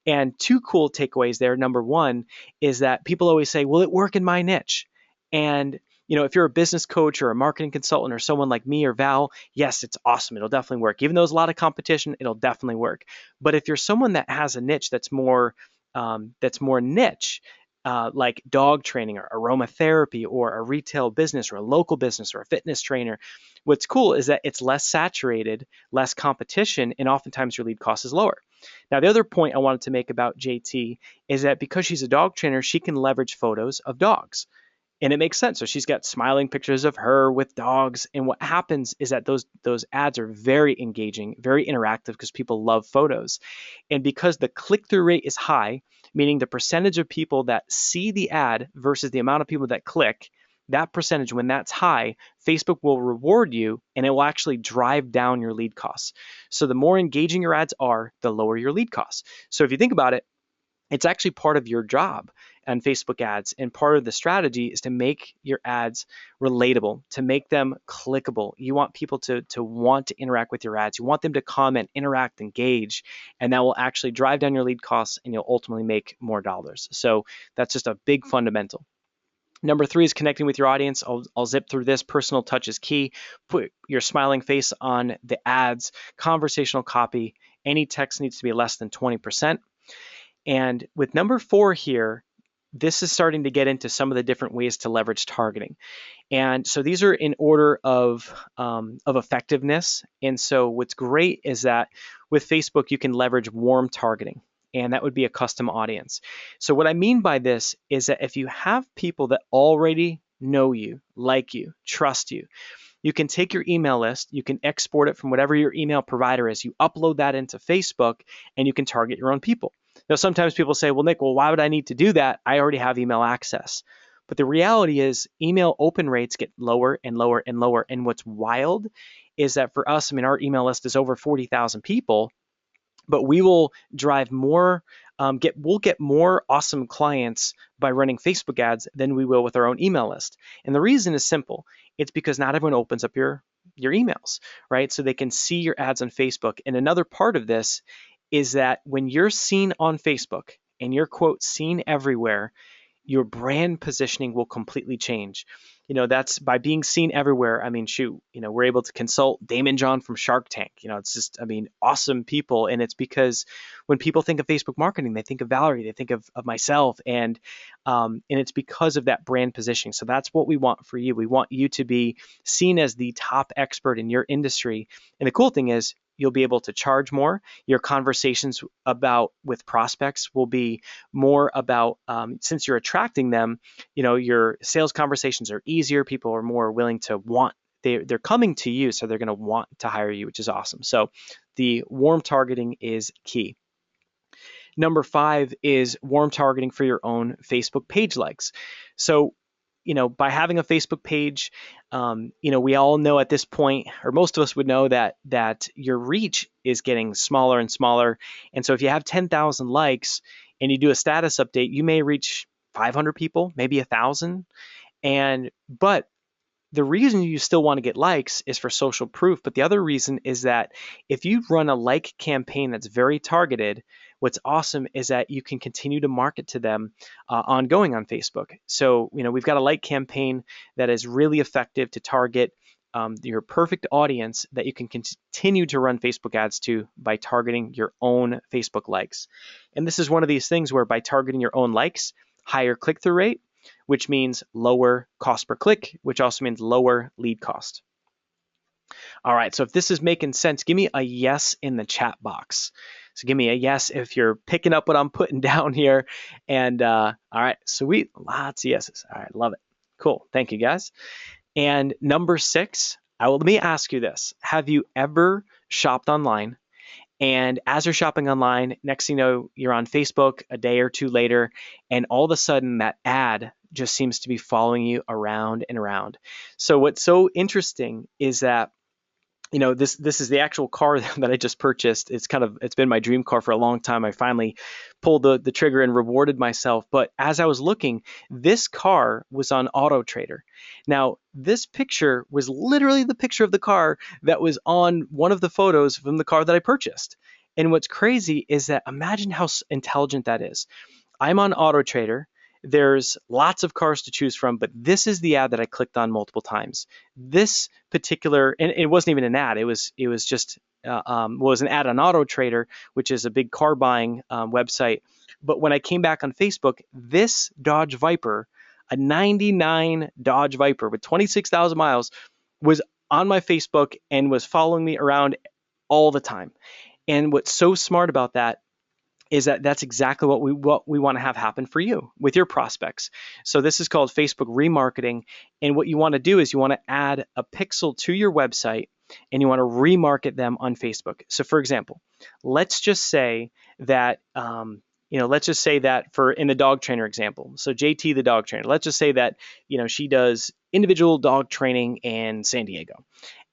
And two cool takeaways there. Number one is that people always say, will it work in my niche? And if you're a business coach or a marketing consultant or someone like me or Val, yes, it's awesome. It'll definitely work. Even though there's a lot of competition, it'll definitely work. But if you're someone that has a niche that's more niche, like dog training or aromatherapy or a retail business or a local business or a fitness trainer, what's cool is that it's less saturated, less competition, and oftentimes your lead cost is lower. Now, the other point I wanted to make about JT is that because she's a dog trainer, she can leverage photos of dogs. And it makes sense. So she's got smiling pictures of her with dogs. And what happens is that those ads are very engaging, very interactive, because people love photos. And because the click-through rate is high, meaning the percentage of people that see the ad versus the amount of people that click, that percentage, when that's high, Facebook will reward you, and it will actually drive down your lead costs. So the more engaging your ads are, the lower your lead costs. So if you think about it, it's actually part of your job on Facebook ads. And part of the strategy is to make your ads relatable, to make them clickable. You want people to want to interact with your ads. You want them to comment, interact, engage, and that will actually drive down your lead costs, and you'll ultimately make more dollars. So that's just a big fundamental. Number three is connecting with your audience. I'll zip through this. Personal touch is key. Put your smiling face on the ads, conversational copy. Any text needs to be less than 20%. And with number four here, this is starting to get into some of the different ways to leverage targeting. And so these are in order of effectiveness. And so what's great is that with Facebook, you can leverage warm targeting, and that would be a custom audience. So what I mean by this is that if you have people that already know you, like you, trust you, you can take your email list, you can export it from whatever your email provider is, you upload that into Facebook, and you can target your own people. Now, sometimes people say, well, Nick, why would I need to do that? I already have email access. But the reality is email open rates get lower and lower and lower. And what's wild is that for us, our email list is over 40,000 people, but we will drive more, we'll get more awesome clients by running Facebook ads than we will with our own email list. And the reason is simple. It's because not everyone opens up your emails, right? So they can see your ads on Facebook. And another part of this is that when you're seen on Facebook and you're, quote, seen everywhere, your brand positioning will completely change. That's by being seen everywhere. We're able to consult Damon John from Shark Tank. It's just, awesome people. And it's because when people think of Facebook marketing, they think of Valerie, they think of myself, and it's because of that brand positioning. So that's what we want for you. We want you to be seen as the top expert in your industry. And the cool thing is, you'll be able to charge more. Your conversations with prospects will be more about, since you're attracting them, your sales conversations are easier. People are more willing to they're coming to you, so they're going to want to hire you, which is awesome. So the warm targeting is key. Number 5 is warm targeting for your own Facebook page likes. So by having a Facebook page, we all know at this point, or most of us would know that your reach is getting smaller and smaller. And so if you have 10,000 likes and you do a status update, you may reach 500 people, maybe 1,000. But the reason you still want to get likes is for social proof. But the other reason is that if you run a like campaign that's very targeted, what's awesome is that you can continue to market to them ongoing on Facebook. So, we've got a like campaign that is really effective to target your perfect audience that you can continue to run Facebook ads to by targeting your own Facebook likes. And this is one of these things where by targeting your own likes, higher click-through rate, which means lower cost per click, which also means lower lead cost. All right, so if this is making sense, give me a yes in the chat box. So give me a yes if you're picking up what I'm putting down here. And all right, sweet, lots of yeses. All right, love it. Cool, thank you guys. And number 6, let me ask you this. Have you ever shopped online? And as you're shopping online, next thing you know, you're on Facebook a day or two later, and all of a sudden that ad just seems to be following you around and around. So what's so interesting is that this is the actual car that I just purchased. It's been my dream car for a long time. I finally pulled the trigger and rewarded myself. But as I was looking, this car was on Auto Trader. Now, this picture was literally the picture of the car that was on one of the photos from the car that I purchased. And what's crazy is that imagine how intelligent that is. I'm on Auto Trader. There's lots of cars to choose from, but this is the ad that I clicked on multiple times. This particular, and it wasn't even an ad. It was just was an ad on Auto Trader, which is a big car buying website. But when I came back on Facebook, this Dodge Viper, a 99 Dodge Viper with 26,000 miles, was on my Facebook and was following me around all the time. And what's so smart about that is that that's exactly what we want to have happen for you with your prospects. So this is called Facebook remarketing. And what you want to do is you want to add a pixel to your website and you want to remarket them on Facebook. So for example, let's just say that, for in the dog trainer example, so JT, the dog trainer, let's just say that, she does individual dog training in San Diego.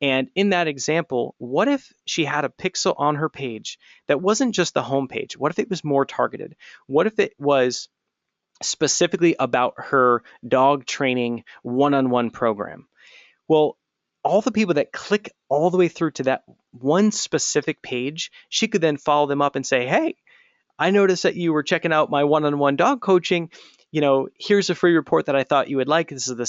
And in that example, what if she had a pixel on her page that wasn't just the home page? What if it was more targeted? What if it was specifically about her dog training one-on-one program? Well, all the people that click all the way through to that one specific page, she could then follow them up and say, hey, I noticed that you were checking out my one-on-one dog coaching. Here's a free report that I thought you would like. This is the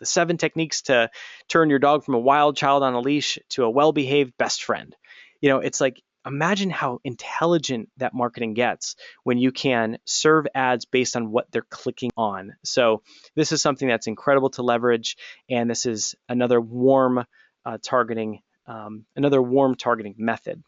7 techniques to turn your dog from a wild child on a leash to a well-behaved best friend. It's like, imagine how intelligent that marketing gets when you can serve ads based on what they're clicking on. So this is something that's incredible to leverage. And this is another warm targeting method.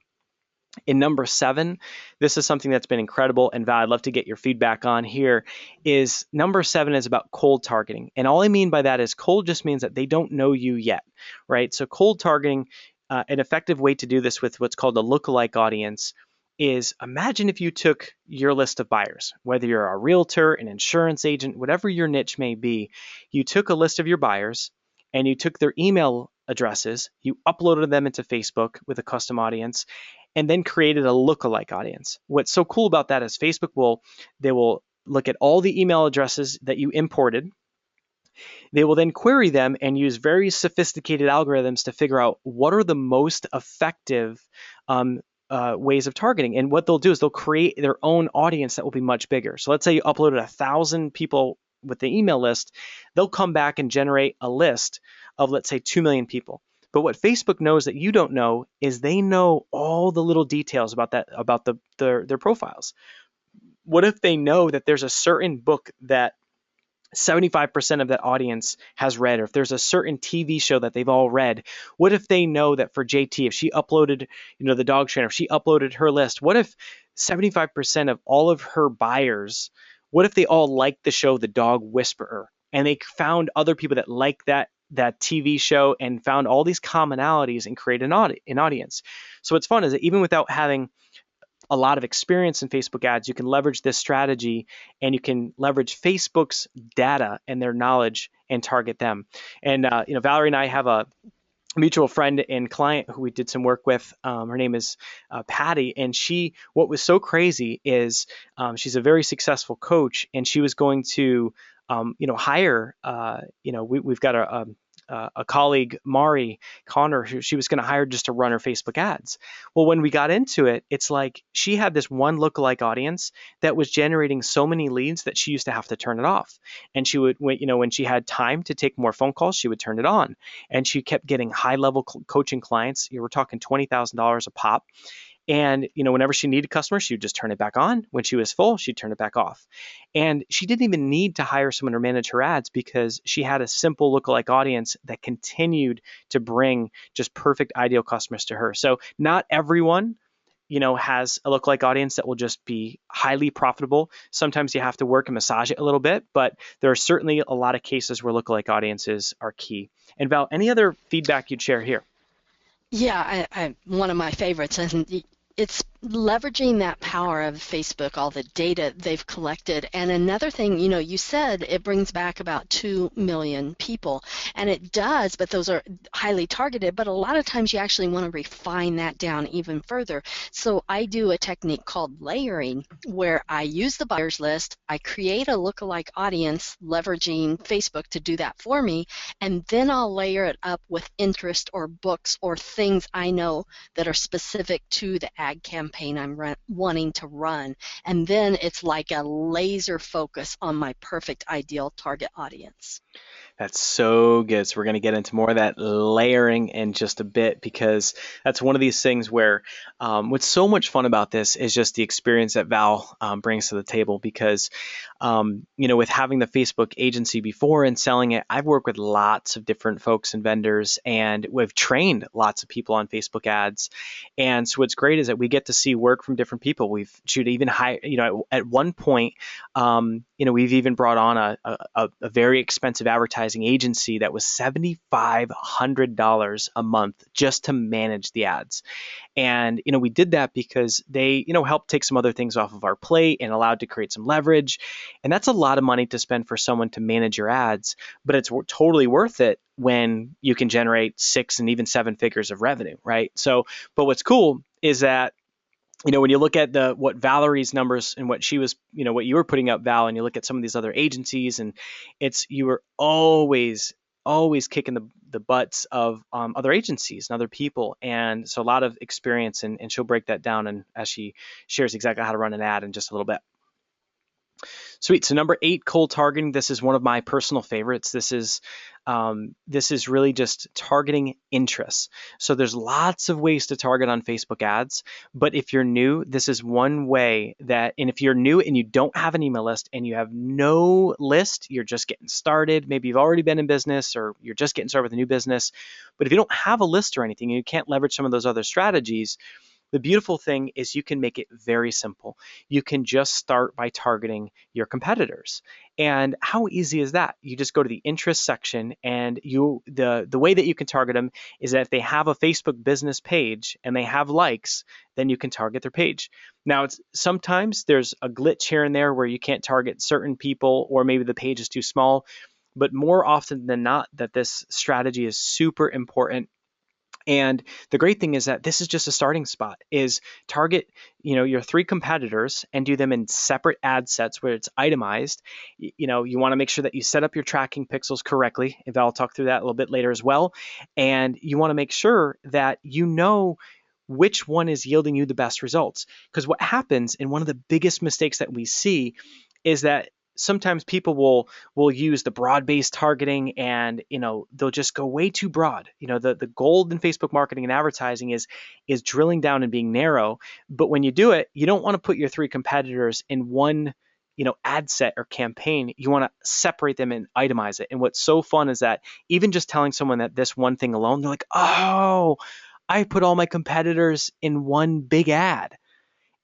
In number 7, this is something that's been incredible, and Val, I'd love to get your feedback on here, is number 7 is about cold targeting. And all I mean by that is cold just means that they don't know you yet, right? So cold targeting, an effective way to do this with what's called a lookalike audience is, imagine if you took your list of buyers, whether you're a realtor, an insurance agent, whatever your niche may be, you took a list of your buyers and you took their email addresses, you uploaded them into Facebook with a custom audience, and then created a lookalike audience. What's so cool about that is they will look at all the email addresses that you imported. They will then query them and use very sophisticated algorithms to figure out what are the most effective ways of targeting. And what they'll do is they'll create their own audience that will be much bigger. So let's say you uploaded 1,000 people with the email list. They'll come back and generate a list of, let's say, 2 million people. But what Facebook knows that you don't know is they know all the little details about their profiles. What if they know that there's a certain book that 75% of that audience has read, or if there's a certain TV show that they've all read? What if they know that for JT, if she uploaded, the dog trainer, if she uploaded her list, what if 75% of all of her buyers, what if they all liked the show The Dog Whisperer, and they found other people that like that TV show and found all these commonalities and create an audience? So what's fun is that even without having a lot of experience in Facebook ads, you can leverage this strategy, and you can leverage Facebook's data and their knowledge and target them. And Valerie and I have a mutual friend and client who we did some work with. Her name is Patty, and what was so crazy is she's a very successful coach, and she was going to hire. We've got a colleague, Mari Connor, who she was going to hire just to run her Facebook ads. Well, when we got into it, it's like she had this one lookalike audience that was generating so many leads that she used to have to turn it off. And she would, when she had time to take more phone calls, she would turn it on. And she kept getting high-level coaching clients. We're talking $20,000 a pop. And, whenever she needed customers, she would just turn it back on. When she was full, she'd turn it back off. And she didn't even need to hire someone to manage her ads, because she had a simple lookalike audience that continued to bring just perfect, ideal customers to her. So not everyone, has a lookalike audience that will just be highly profitable. Sometimes you have to work and massage it a little bit, but there are certainly a lot of cases where lookalike audiences are key. And Val, any other feedback you'd share here? Yeah, one of my favorites, and it's leveraging that power of Facebook, all the data they've collected. And another thing, you said it brings back about 2 million people, and it does, but those are highly targeted. But a lot of times you actually want to refine that down even further. So I do a technique called layering, where I use the buyers list, I create a lookalike audience leveraging Facebook to do that for me, and then I'll layer it up with interest or books or things I know that are specific to the ad campaign I'm wanting to run. And then it's like a laser focus on my perfect ideal target audience. That's so good. So we're going to get into more of that layering in just a bit, because that's one of these things where what's so much fun about this is just the experience that Val brings to the table. Because, with having the Facebook agency before and selling it, I've worked with lots of different folks and vendors, and we've trained lots of people on Facebook ads. And so what's great is that we get to see work from different people. We've shoot even high, at one point, we've even brought on a very expensive advertising agency that was $7,500 a month just to manage the ads. And, we did that because they, helped take some other things off of our plate and allowed to create some leverage. And that's a lot of money to spend for someone to manage your ads, but it's totally worth it when you can generate 6 and even 7 figures of revenue, right? So, but what's cool is that, when you look at what Valerie's numbers and what she was, what you were putting up, Val, and you look at some of these other agencies, and you were always kicking the butts of other agencies and other people. And so a lot of experience, and she'll break that down, and as she shares exactly how to run an ad in just a little bit. Sweet. So number 8, cold targeting. This is one of my personal favorites. This is really just targeting interests. So there's lots of ways to target on Facebook ads, but if you're new, this is one way and if you're new and you don't have an email list and you have no list, you're just getting started. Maybe you've already been in business, or you're just getting started with a new business. But if you don't have a list or anything, and you can't leverage some of those other strategies, The beautiful thing is you can make it very simple. You can just start by targeting your competitors. And how easy is that? You just go to the interest section, and the way that you can target them is that if they have a Facebook business page and they have likes, then you can target their page. Now, sometimes there's a glitch here and there where you can't target certain people, or maybe the page is too small. But more often than not, that this strategy is super important. And the great thing is that this is just a starting spot, is target, your 3 competitors and do them in separate ad sets where it's itemized. You want to make sure that you set up your tracking pixels correctly. And I'll talk through that a little bit later as well. And you want to make sure that you know which one is yielding you the best results. Because what happens, and one of the biggest mistakes that we see, is that sometimes people will use the broad-based targeting, and they'll just go way too broad. The gold in Facebook marketing and advertising is drilling down and being narrow. But when you do it, you don't want to put your 3 competitors in one ad set or campaign. You want to separate them and itemize it. And what's so fun is that even just telling someone that this one thing alone, they're like, oh, I put all my competitors in one big ad.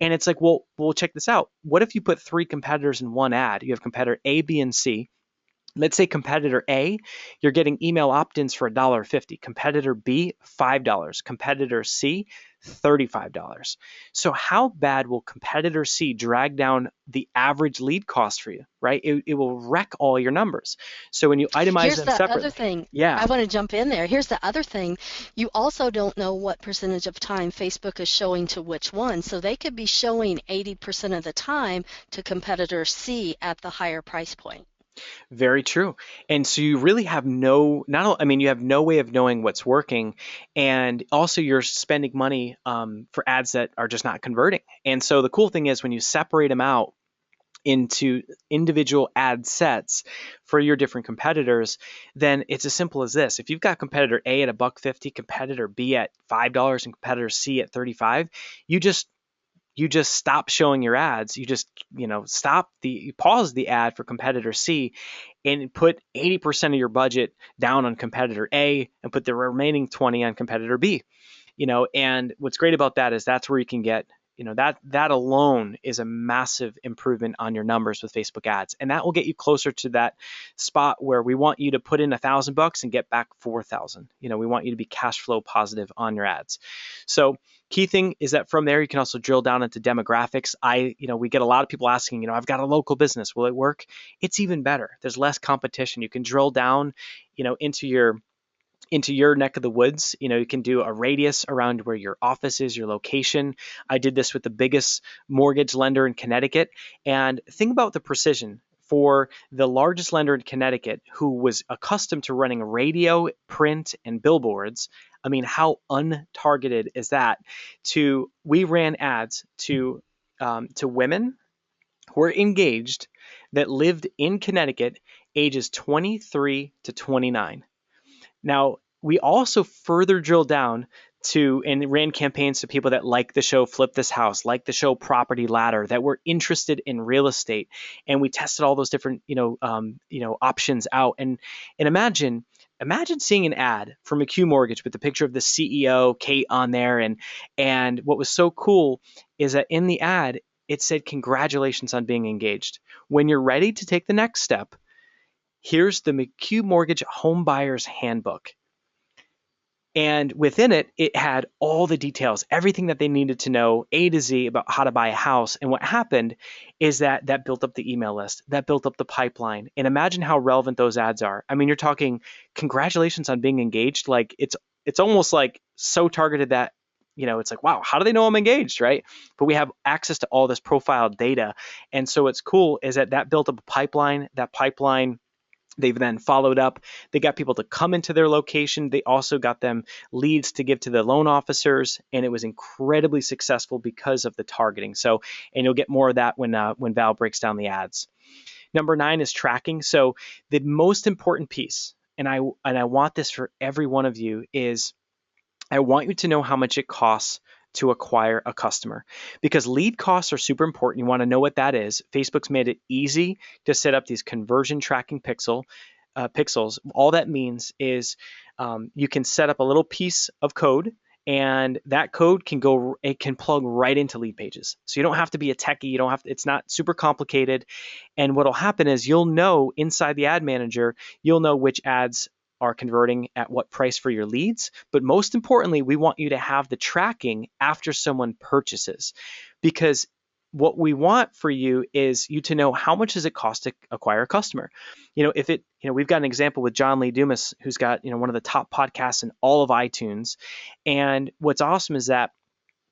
And it's like, well, check this out. What if you put 3 competitors in one ad? You have competitor A, B, and C. Let's say competitor A, you're getting email opt-ins for $1.50. Competitor B, $5. Competitor C, $35. So how bad will competitor C drag down the average lead cost for you, right? It will wreck all your numbers. So when you itemize Here's them the separately. other thing. Yeah. I want to jump in there. Here's the other thing. You also don't know what percentage of time Facebook is showing to which one. So they could be showing 80% of the time to competitor C at the higher price point. Very true. And so you really have you have no way of knowing what's working. And also you're spending money for ads that are just not converting. And so the cool thing is when you separate them out into individual ad sets for your different competitors, then it's as simple as this. If you've got competitor A at $1.50, competitor B at $5, and competitor C at $35, you just stop showing your ads. You just, you pause the ad for competitor C and put 80% of your budget down on competitor A and put the remaining 20 on competitor B. And what's great about that is that's where you can get, that alone is a massive improvement on your numbers with Facebook ads. And that will get you closer to that spot where we want you to put in $1,000 and get back 4,000. We want you to be cash flow positive on your ads. So key thing is that from there, you can also drill down into demographics. We get a lot of people asking, I've got a local business. Will it work? It's even better. There's less competition. You can drill down, into your neck of the woods. You can do a radius around where your office is, your location. I did this with the biggest mortgage lender in Connecticut. And think about the precision for the largest lender in Connecticut, who was accustomed to running radio, print, and billboards. I mean, how untargeted is that? We ran ads to women who were engaged that lived in Connecticut, ages 23 to 29. Now, we also further drilled down and ran campaigns to people that like the show Flip This House, like the show Property Ladder, that were interested in real estate. And we tested all those different, options out. And imagine seeing an ad for McHugh Mortgage with the picture of the CEO, Kate, on there. And what was so cool is that in the ad, it said, "Congratulations on being engaged. When you're ready to take the next step, here's the McHugh Mortgage Home Buyer's Handbook." And within it, it had all the details, everything that they needed to know, A to Z, about how to buy a house. And what happened is that built up the email list, that built up the pipeline. And imagine how relevant those ads are. I mean, you're talking congratulations on being engaged. Like it's almost like so targeted that, it's like, wow, how do they know I'm engaged, right? But we have access to all this profile data. And so what's cool is that built up a pipeline. That pipeline, they've then followed up. They got people to come into their location. They also got them leads to give to the loan officers, and it was incredibly successful because of the targeting. So, and you'll get more of that when Val breaks down the ads. Number 9 is tracking. So the most important piece, and I want this for every one of you, is I want you to know how much it costs to acquire a customer, because lead costs are super important. You want to know what that is. Facebook's made it easy to set up these conversion tracking pixels. All that means is you can set up a little piece of code, and that code it can plug right into lead pages. So you don't have to be a techie, it's not super complicated. And what'll happen is you'll know inside the ad manager, you'll know which ads are converting at what price for your leads. But most importantly, we want you to have the tracking after someone purchases, because what we want for you is you to know how much does it cost to acquire a customer. We've got an example with John Lee Dumas, who's got, one of the top podcasts in all of iTunes. And what's awesome is that,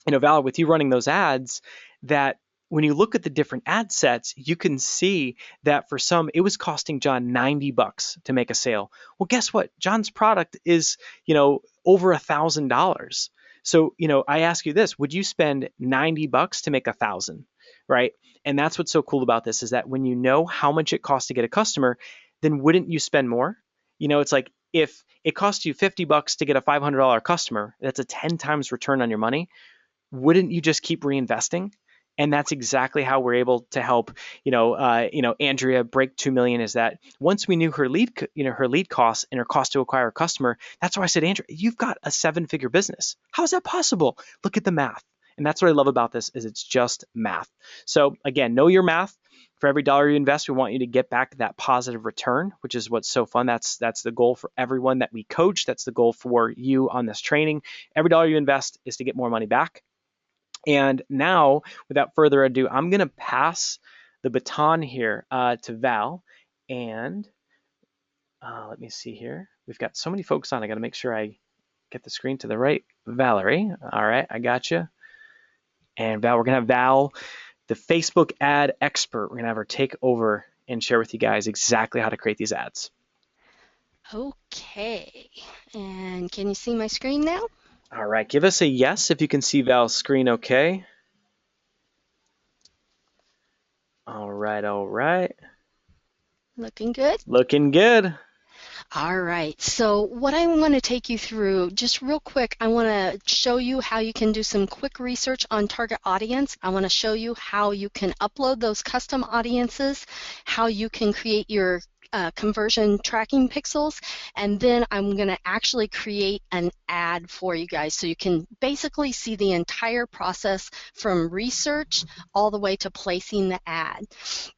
Val, with you running those ads, that when you look at the different ad sets, you can see that for some, it was costing John $90 to make a sale. Well, guess what? John's product is, over $1,000. So, I ask you this, would you spend $90 to make 1,000, right? And that's what's so cool about this, is that when you know how much it costs to get a customer, then wouldn't you spend more? It's like, if it costs you $50 to get a $500 customer, that's a 10 times return on your money. Wouldn't you just keep reinvesting? And that's exactly how we're able to help, Andrea break 2 million. Is that once we knew her lead costs and her cost to acquire a customer, that's why I said, Andrea, you've got a 7-figure business. How is that possible? Look at the math. And that's what I love about this, is it's just math. So again, know your math. For every dollar you invest, we want you to get back that positive return, which is what's so fun. That's the goal for everyone that we coach. That's the goal for you on this training. Every dollar you invest is to get more money back. And now, without further ado, I'm going to pass the baton here to Val. And let me see here. We've got so many folks on. I got to make sure I get the screen to the right. Valerie. All right, I got you. And Val, we're going to have Val, the Facebook ad expert. We're going to have her take over and share with you guys exactly how to create these ads. Okay, and can you see my screen now? All right, give us a yes if you can see Val's screen okay. All right. Looking good? Looking good. All right, so what I want to take you through, just real quick, I want to show you how you can do some quick research on target audience. I want to show you how you can upload those custom audiences, how you can create your conversion tracking pixels, and then I'm going to actually create an ad for you guys so you can basically see the entire process from research all the way to placing the ad.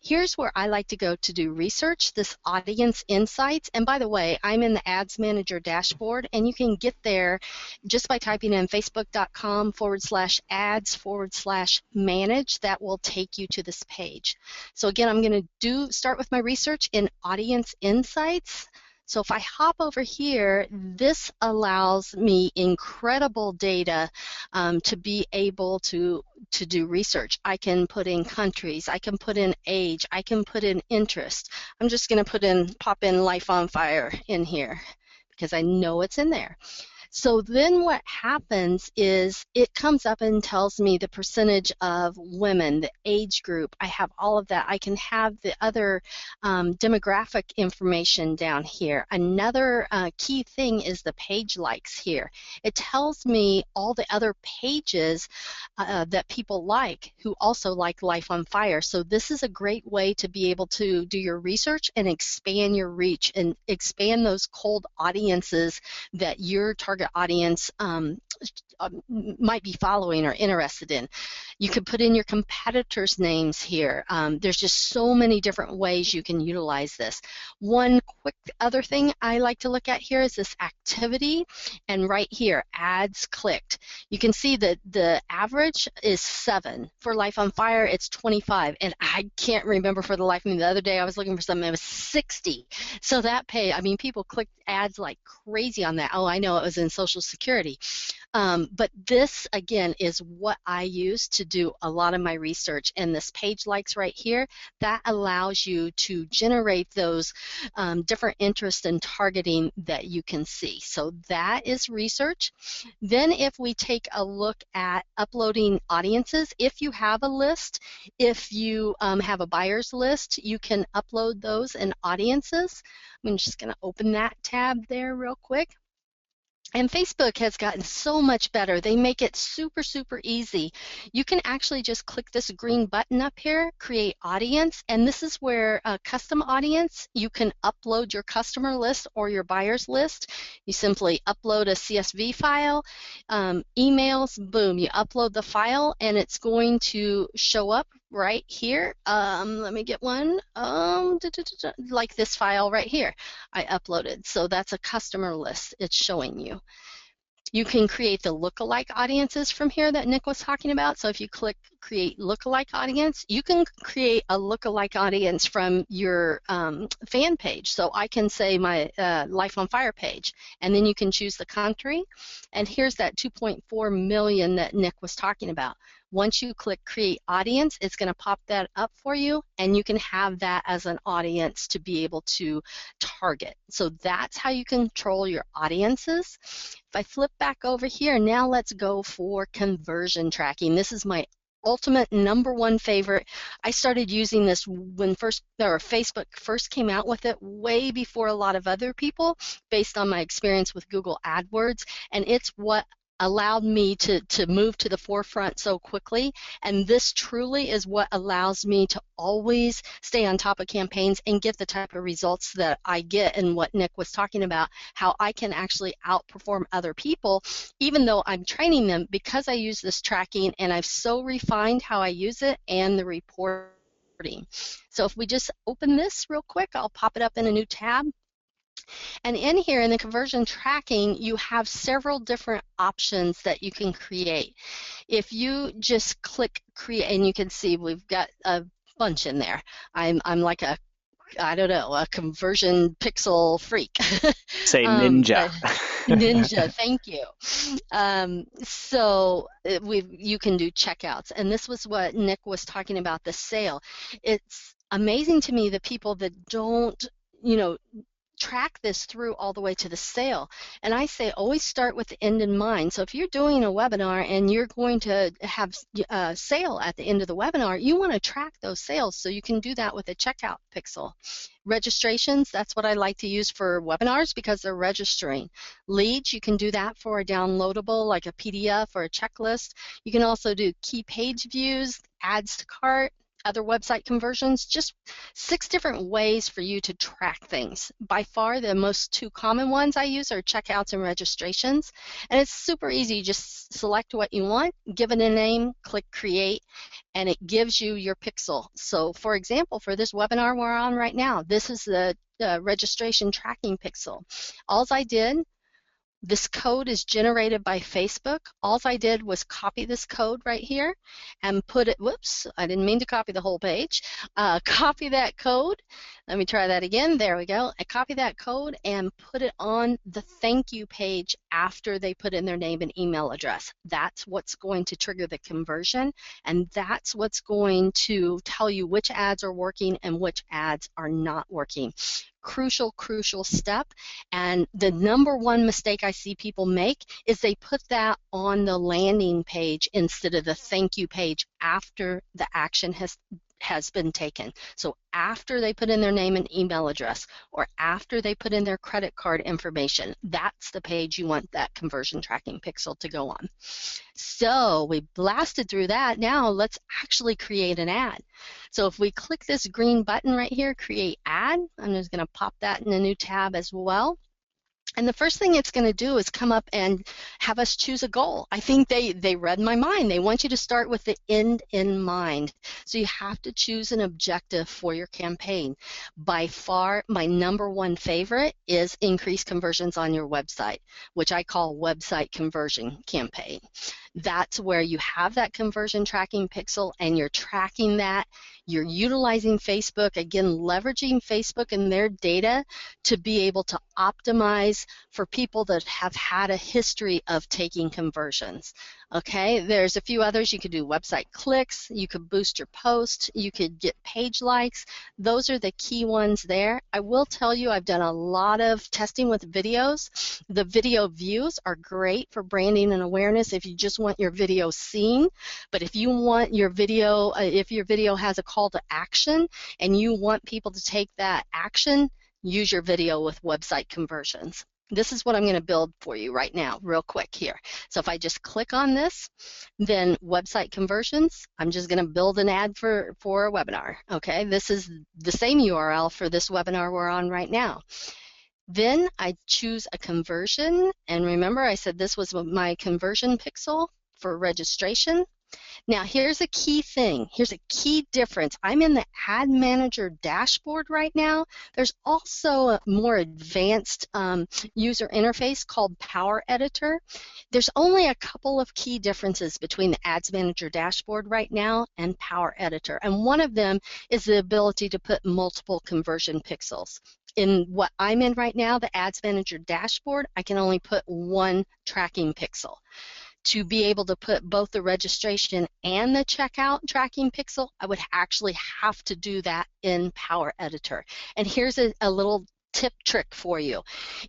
Here's where I like to go to do research, this audience insights. And by the way, I'm in the Ads Manager dashboard, and you can get there just by typing in facebook.com/ads/manage. That will take you to this page. So again, I'm going to start with my research in audience insights. So if I hop over here, this allows me incredible data to be able to do research. I can put in countries, I can put in age, I can put in interest. I'm just going to pop in Life on Fire in here because I know it's in there. So then what happens is it comes up and tells me the percentage of women, the age group. I have all of that. I can have the other demographic information down here. Another key thing is the page likes here. It tells me all the other pages that people like who also like Life on Fire. So this is a great way to be able to do your research and expand your reach and expand those cold audiences that your target audience might be following or interested in. You could put in your competitors' names here. There's just so many different ways you can utilize this. One quick other thing I like to look at here is this activity, and right here, ads clicked. You can see that the average is 7. For Life on Fire, it's 25, and I can't remember for the life of me. The other day I was looking for something, it was 60. So that people clicked ads like crazy on that. Oh, I know, it was in Social Security. But this, again, is what I use to do a lot of my research. And this page likes right here, that allows you to generate those different interests and targeting that you can see. So that is research. Then if we take a look at uploading audiences, if you have a list, if you have a buyer's list, you can upload those in audiences. I'm just going to open that tab there real quick. And Facebook has gotten so much better. They make it super, super easy. You can actually just click this green button up here, create audience, and this is where custom audience, you can upload your customer list or your buyers list. You simply upload a CSV file, emails, boom, you upload the file and it's going to show up right here. Let me get one, like this file right here I uploaded. So that's a customer list it's showing you. You can create the lookalike audiences from here that Nick was talking about. So if you click create lookalike audience, you can create a lookalike audience from your fan page. So I can say my Life on Fire page, and then you can choose the country. And here's that 2.4 million that Nick was talking about. Once you click create audience, it's going to pop that up for you, and you can have that as an audience to be able to target. So that's how you control your audiences. If I flip back over here, now let's go for conversion tracking. This is my ultimate #1 favorite. I started using this when Facebook first came out with it, way before a lot of other people, based on my experience with Google AdWords, and it's what allowed me to move to the forefront so quickly. And this truly is what allows me to always stay on top of campaigns and get the type of results that I get, and what Nick was talking about, how I can actually outperform other people even though I'm training them, because I use this tracking and I've so refined how I use it and the reporting. So if we just open this real quick, I'll pop it up in a new tab. And in here in the conversion tracking, you have several different options that you can create. If you just click create, and you can see we've got a bunch in there. I'm like a, I don't know, a conversion pixel freak. Say ninja. Ninja, thank you. So you can do checkouts, and this was what Nick was talking about, the sale. It's amazing to me the people that don't, track this through all the way to the sale. And I say always start with the end in mind. So if you're doing a webinar and you're going to have a sale at the end of the webinar, you want to track those sales, so you can do that with a checkout pixel. Registrations, that's what I like to use for webinars because they're registering. Leads, you can do that for a downloadable like a PDF or a checklist. You can also do key page views, adds to cart, other website conversions, just 6 different ways for you to track things. By far, the most 2 common ones I use are checkouts and registrations. And it's super easy. You just select what you want, give it a name, click create, and it gives you your pixel. So for example, for this webinar we're on right now, this is the registration tracking pixel. All I did, this code is generated by Facebook. All I did was copy this code right here and put it, whoops, I didn't mean to copy the whole page. Copy that code. Let me try that again. There we go. I copy that code and put it on the thank you page after they put in their name and email address. That's what's going to trigger the conversion, and that's what's going to tell you which ads are working and which ads are not working. Crucial step. And the #1 mistake I see people make is they put that on the landing page instead of the thank you page after the action has been taken. So after they put in their name and email address, or after they put in their credit card information, that's the page you want that conversion tracking pixel to go on. So we blasted through that. Now let's actually create an ad. So if we click this green button right here, create ad, I'm just going to pop that in a new tab as well. And the first thing it's going to do is come up and have us choose a goal. I think they read my mind. They want you to start with the end in mind. So you have to choose an objective for your campaign. By far, my #1 favorite is increase conversions on your website, which I call website conversion campaign. That's where you have that conversion tracking pixel and you're tracking that. You're utilizing Facebook, again, leveraging Facebook and their data to be able to optimize for people that have had a history of taking conversions. Okay, there's a few others. You could do website clicks, you could boost your post, you could get page likes. Those are the key ones there. I will tell you, I've done a lot of testing with videos. The video views are great for branding and awareness if you just want your video seen. But if you want your video, if your video has a call to action and you want people to take that action, use your video with website conversions. This is what I'm going to build for you right now, real quick here. So if I just click on this, then website conversions, I'm just going to build an ad for a webinar. Okay, this is the same URL for this webinar we're on right now. Then I choose a conversion, and remember I said this was my conversion pixel for registration. Now here's a key thing, here's a key difference. I'm in the Ad Manager dashboard right now. There's also a more advanced user interface called Power Editor. There's only a couple of key differences between the Ads Manager dashboard right now and Power Editor, and one of them is the ability to put multiple conversion pixels. In what I'm in right now, the Ads Manager dashboard, I can only put one tracking pixel. To be able to put both the registration and the checkout tracking pixel, I would actually have to do that in Power Editor. And here's a little tip trick for you.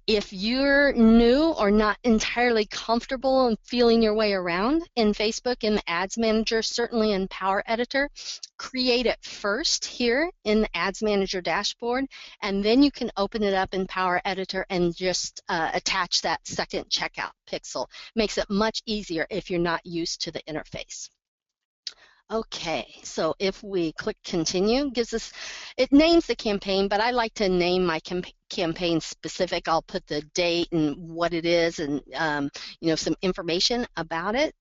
If you're new or not entirely comfortable in feeling your way around in Facebook in the Ads Manager, certainly in Power Editor, create it first here in the Ads Manager dashboard, and then you can open it up in Power Editor and just attach that second checkout pixel. Makes it much easier if you're not used to the interface. Okay, so if we click continue, it names the campaign, but I like to name my campaign specific. I'll put the date and what it is and some information about it,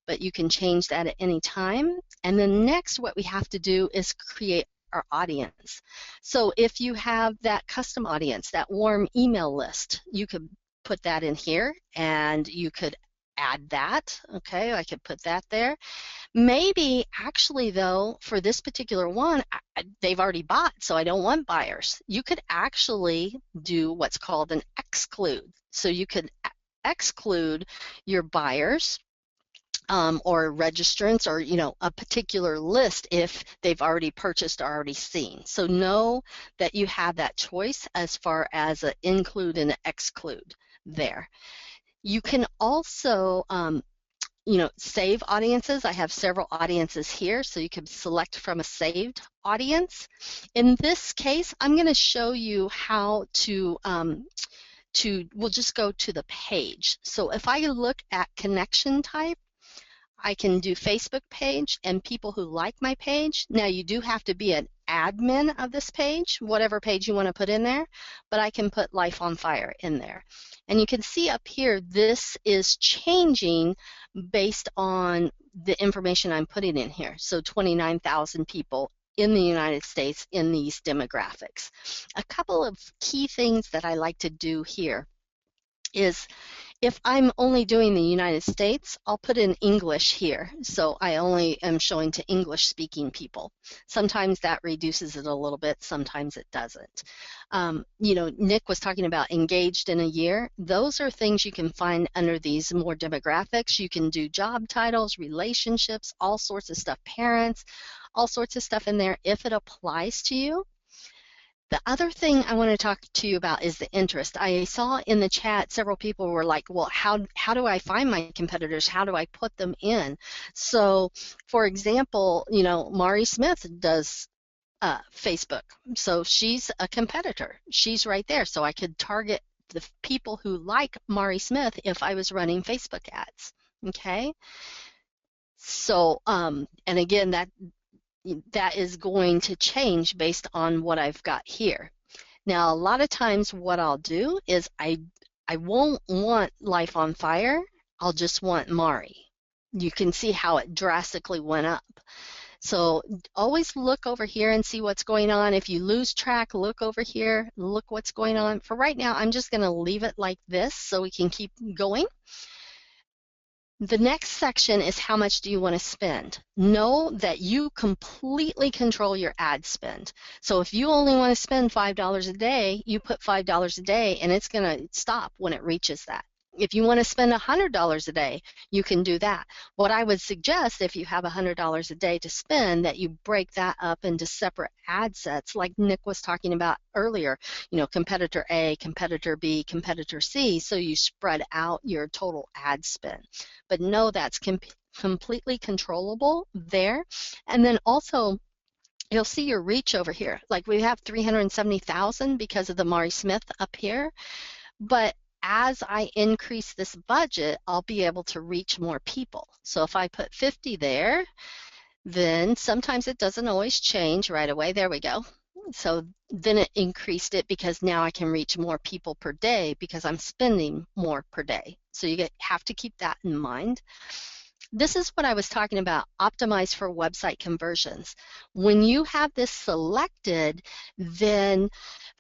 but you can change that at any time. And then next what we have to do is create our audience. So if you have that custom audience, that warm email list, you could put that in here and you could add that. Okay, I could put that there. Maybe actually though, for this particular one, they've already bought, so I don't want buyers. You could actually do what's called an exclude. So you could exclude your buyers or registrants, or a particular list if they've already purchased or already seen. So know that you have that choice as far as an include and an exclude there. You can also save audiences. I have several audiences here, so you can select from a saved audience. In this case, I'm going to show you how we'll just go to the page. So if I look at connection type, I can do Facebook page and people who like my page. Now you do have to be an admin of this page, whatever page you want to put in there, but I can put Life on Fire in there. And you can see up here, this is changing based on the information I'm putting in here. So 29,000 people in the United States in these demographics. A couple of key things that I like to do here is if I'm only doing the United States, I'll put in English here. So I only am showing to English speaking people. Sometimes that reduces it a little bit, sometimes it doesn't. Nick was talking about engaged in a year. Those are things you can find under these more demographics. You can do job titles, relationships, all sorts of stuff, parents, all sorts of stuff in there if it applies to you. The other thing I want to talk to you about is the interest. I saw in the chat several people were like, well, how do I find my competitors? How do I put them in? So, for example, Mari Smith does Facebook. So she's a competitor. She's right there. So I could target the people who like Mari Smith if I was running Facebook ads. Okay? So, and again, that is going to change based on what I've got here. Now, a lot of times what I'll do is I won't want Life on Fire. I'll just want Mari. You can see how it drastically went up. So always look over here and see what's going on. If you lose track, look over here, look what's going on. For right now, I'm just going to leave it like this so we can keep going. The next section is how much do you want to spend. Know that you completely control your ad spend. So if you only want to spend $5 a day, you put $5 a day and it's going to stop when it reaches that. If you want to spend $100 a day, you can do that. What I would suggest if you have $100 a day to spend, that you break that up into separate ad sets like Nick was talking about earlier, competitor A, competitor B, competitor C, so you spread out your total ad spend. But know that's completely controllable there. And then also, you'll see your reach over here. Like we have 370,000 because of the Mari Smith up here. But as I increase this budget, I'll be able to reach more people. So if I put 50 there, then sometimes it doesn't always change right away. There we go. So then it increased it because now I can reach more people per day because I'm spending more per day. So you have to keep that in mind. This is what I was talking about, optimize for website conversions. When you have this selected, then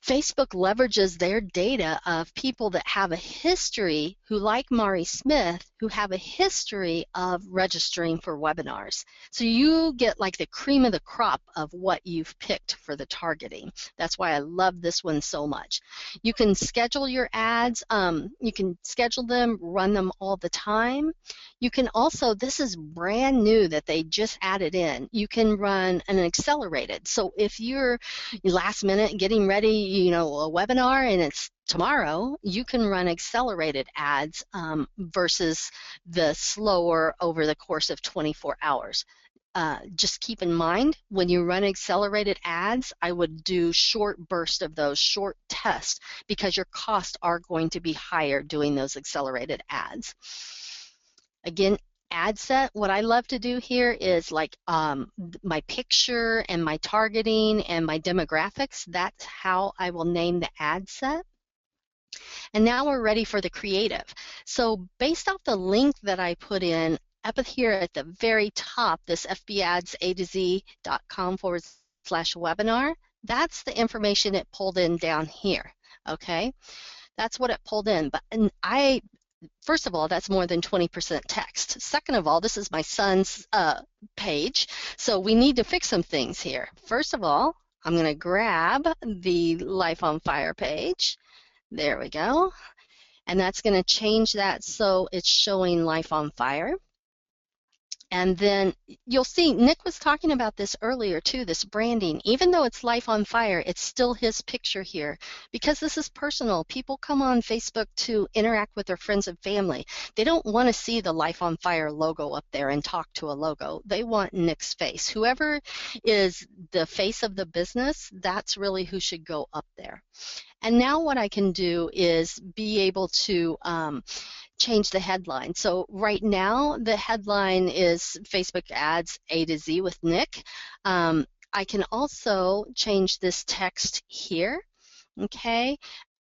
Facebook leverages their data of people that have a history, who like Mari Smith, who have a history of registering for webinars. So you get like the cream of the crop of what you've picked for the targeting. That's why I love this one so much. You can schedule your ads. You can schedule them, run them all the time. You can also, this is brand new that they just added in, you can run an accelerated. So if you're last minute getting ready, a webinar and it's tomorrow, you can run accelerated ads versus the slower over the course of 24 hours. Just keep in mind, when you run accelerated ads, I would do short bursts of those, short tests, because your costs are going to be higher doing those accelerated ads. Again, ad set, what I love to do here is like my picture and my targeting and my demographics. That's how I will name the ad set. And now we're ready for the creative. So based off the link that I put in up here at the very top, this fbadsadaz.com/webinar, that's the information it pulled in down here, okay? That's what it pulled in. But first of all, that's more than 20% text. Second of all, this is my son's page, so we need to fix some things here. First of all, I'm going to grab the Life on Fire page. There we go. And that's going to change that so it's showing Life on Fire. And then you'll see, Nick was talking about this earlier too, this branding. Even though it's Life on Fire, it's still his picture here because this is personal. People come on Facebook to interact with their friends and family. They don't want to see the Life on Fire logo up there and talk to a logo. They want Nick's face. Whoever is the face of the business, that's really who should go up there. And now what I can do is be able to change the headline. So right now the headline is Facebook ads A to Z with Nick. I can also change this text here, okay?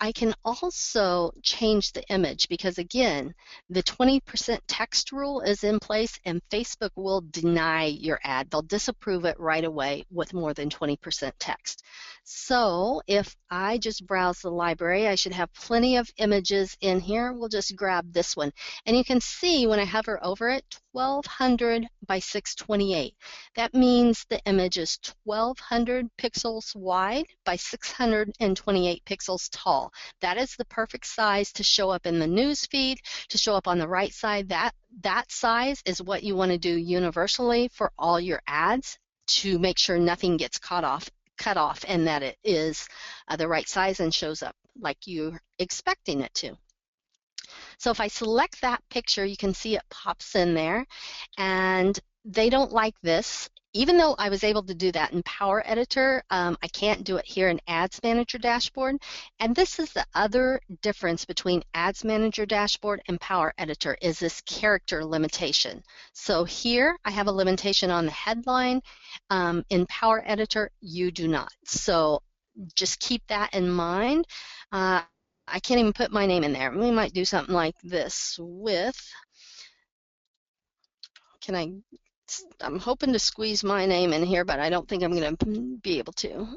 I can also change the image because, again, the 20% text rule is in place and Facebook will deny your ad. They'll disapprove it right away with more than 20% text. So if I just browse the library, I should have plenty of images in here. We'll just grab this one. And you can see when I hover over it, 1200 by 628. That means the image is 1200 pixels wide by 628 pixels tall. That is the perfect size to show up in the news feed, to show up on the right side. That size is what you want to do universally for all your ads to make sure nothing gets cut off and that it is the right size and shows up like you're expecting it to. So if I select that picture, you can see it pops in there, and they don't like this. Even though I was able to do that in Power Editor, I can't do it here in Ads Manager Dashboard. And this is the other difference between Ads Manager Dashboard and Power Editor, is this character limitation. So here I have a limitation on the headline. In Power Editor, you do not. So just keep that in mind. I can't even put my name in there. We might do something like this with, I'm hoping to squeeze my name in here, but I don't think I'm going to be able to.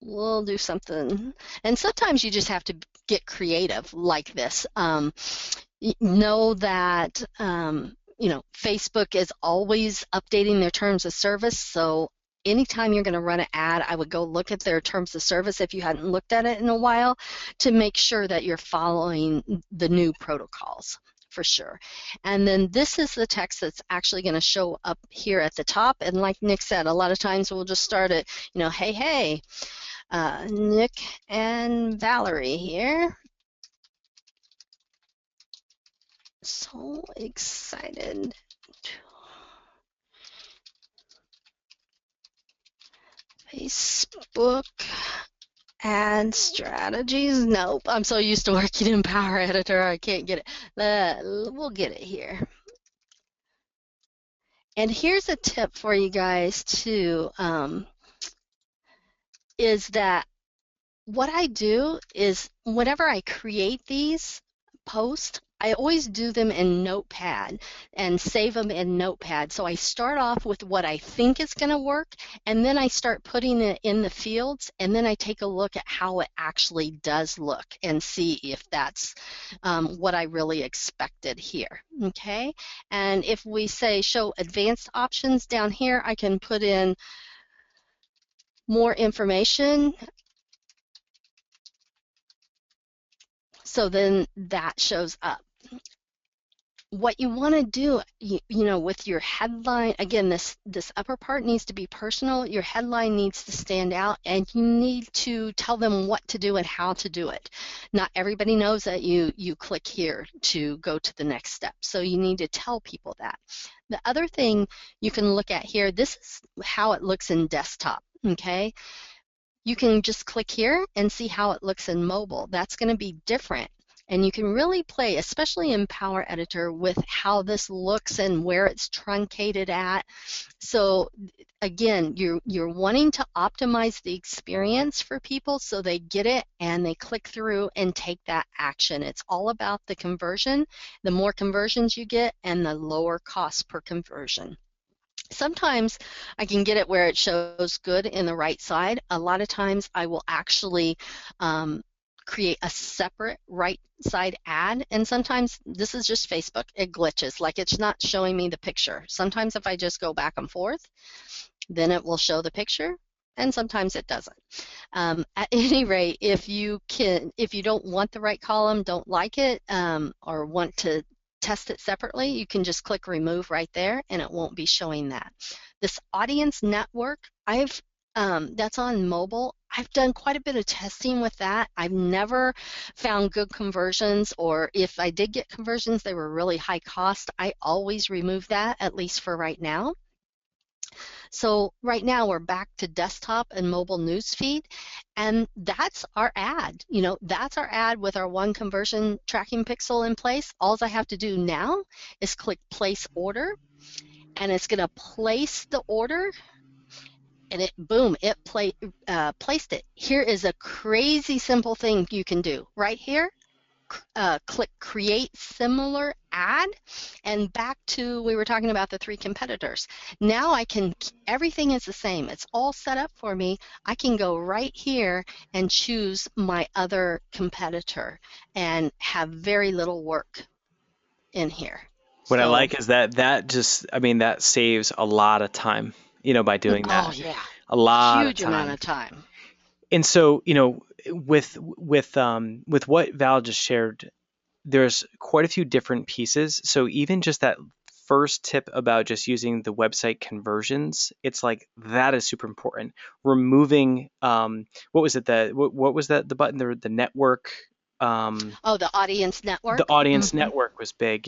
We'll do something. And sometimes you just have to get creative like this. Know that, Facebook is always updating their terms of service. So anytime you're going to run an ad, I would go look at their terms of service if you hadn't looked at it in a while to make sure that you're following the new protocols for sure. And then this is the text that's actually going to show up here at the top. And like Nick said, a lot of times we'll just start it, hey, Nick and Valerie here. So excited. Facebook Ad strategies? Nope. I'm so used to working in Power Editor, I can't get it. We'll get it here. And here's a tip for you guys too, is that what I do is whenever I create these posts, I always do them in Notepad and save them in Notepad. So I start off with what I think is going to work, and then I start putting it in the fields, and then I take a look at how it actually does look and see if that's what I really expected here. Okay, and if we say show advanced options down here, I can put in more information. So then that shows up. What you want to do, with your headline, again, this upper part needs to be personal. Your headline needs to stand out, and you need to tell them what to do and how to do it. Not everybody knows that you click here to go to the next step, so you need to tell people that. The other thing you can look at here, this is how it looks in desktop, okay? You can just click here and see how it looks in mobile. That's going to be different. And you can really play, especially in Power Editor, with how this looks and where it's truncated at. So again, you're wanting to optimize the experience for people so they get it and they click through and take that action. It's all about the conversion. The more conversions you get and the lower cost per conversion. Sometimes I can get it where it shows good in the right side. A lot of times I will actually create a separate right side ad, and sometimes this is just Facebook, it glitches, like it's not showing me the picture. Sometimes if I just go back and forth, then it will show the picture, and sometimes it doesn't. At any rate, if you don't want the right column, don't like it, or want to test it separately, you can just click remove right there and it won't be showing that. This audience network, that's on mobile. I've done quite a bit of testing with that. I've never found good conversions, or if I did get conversions, they were really high cost. I always remove that, at least for right now. So right now we're back to desktop and mobile newsfeed, and that's our ad. That's our ad with our one conversion tracking pixel in place. All I have to do now is click place order, and it's going to place the order, and it placed it. Here is a crazy simple thing you can do right here. Click create similar ad, and back to we were talking about the 3 competitors. Now everything is the same. It's all set up for me. I can go right here and choose my other competitor and have very little work in here. What I So, like is that saves a lot of time, by doing oh that. yeah, A lot of huge amount time. of time. And so, with what Val just shared, there's quite a few different pieces. So even just that first tip about just using the website conversions, it's like that is super important. Removing what was it what was that the button, the network, Oh, the audience the network. audience network was big,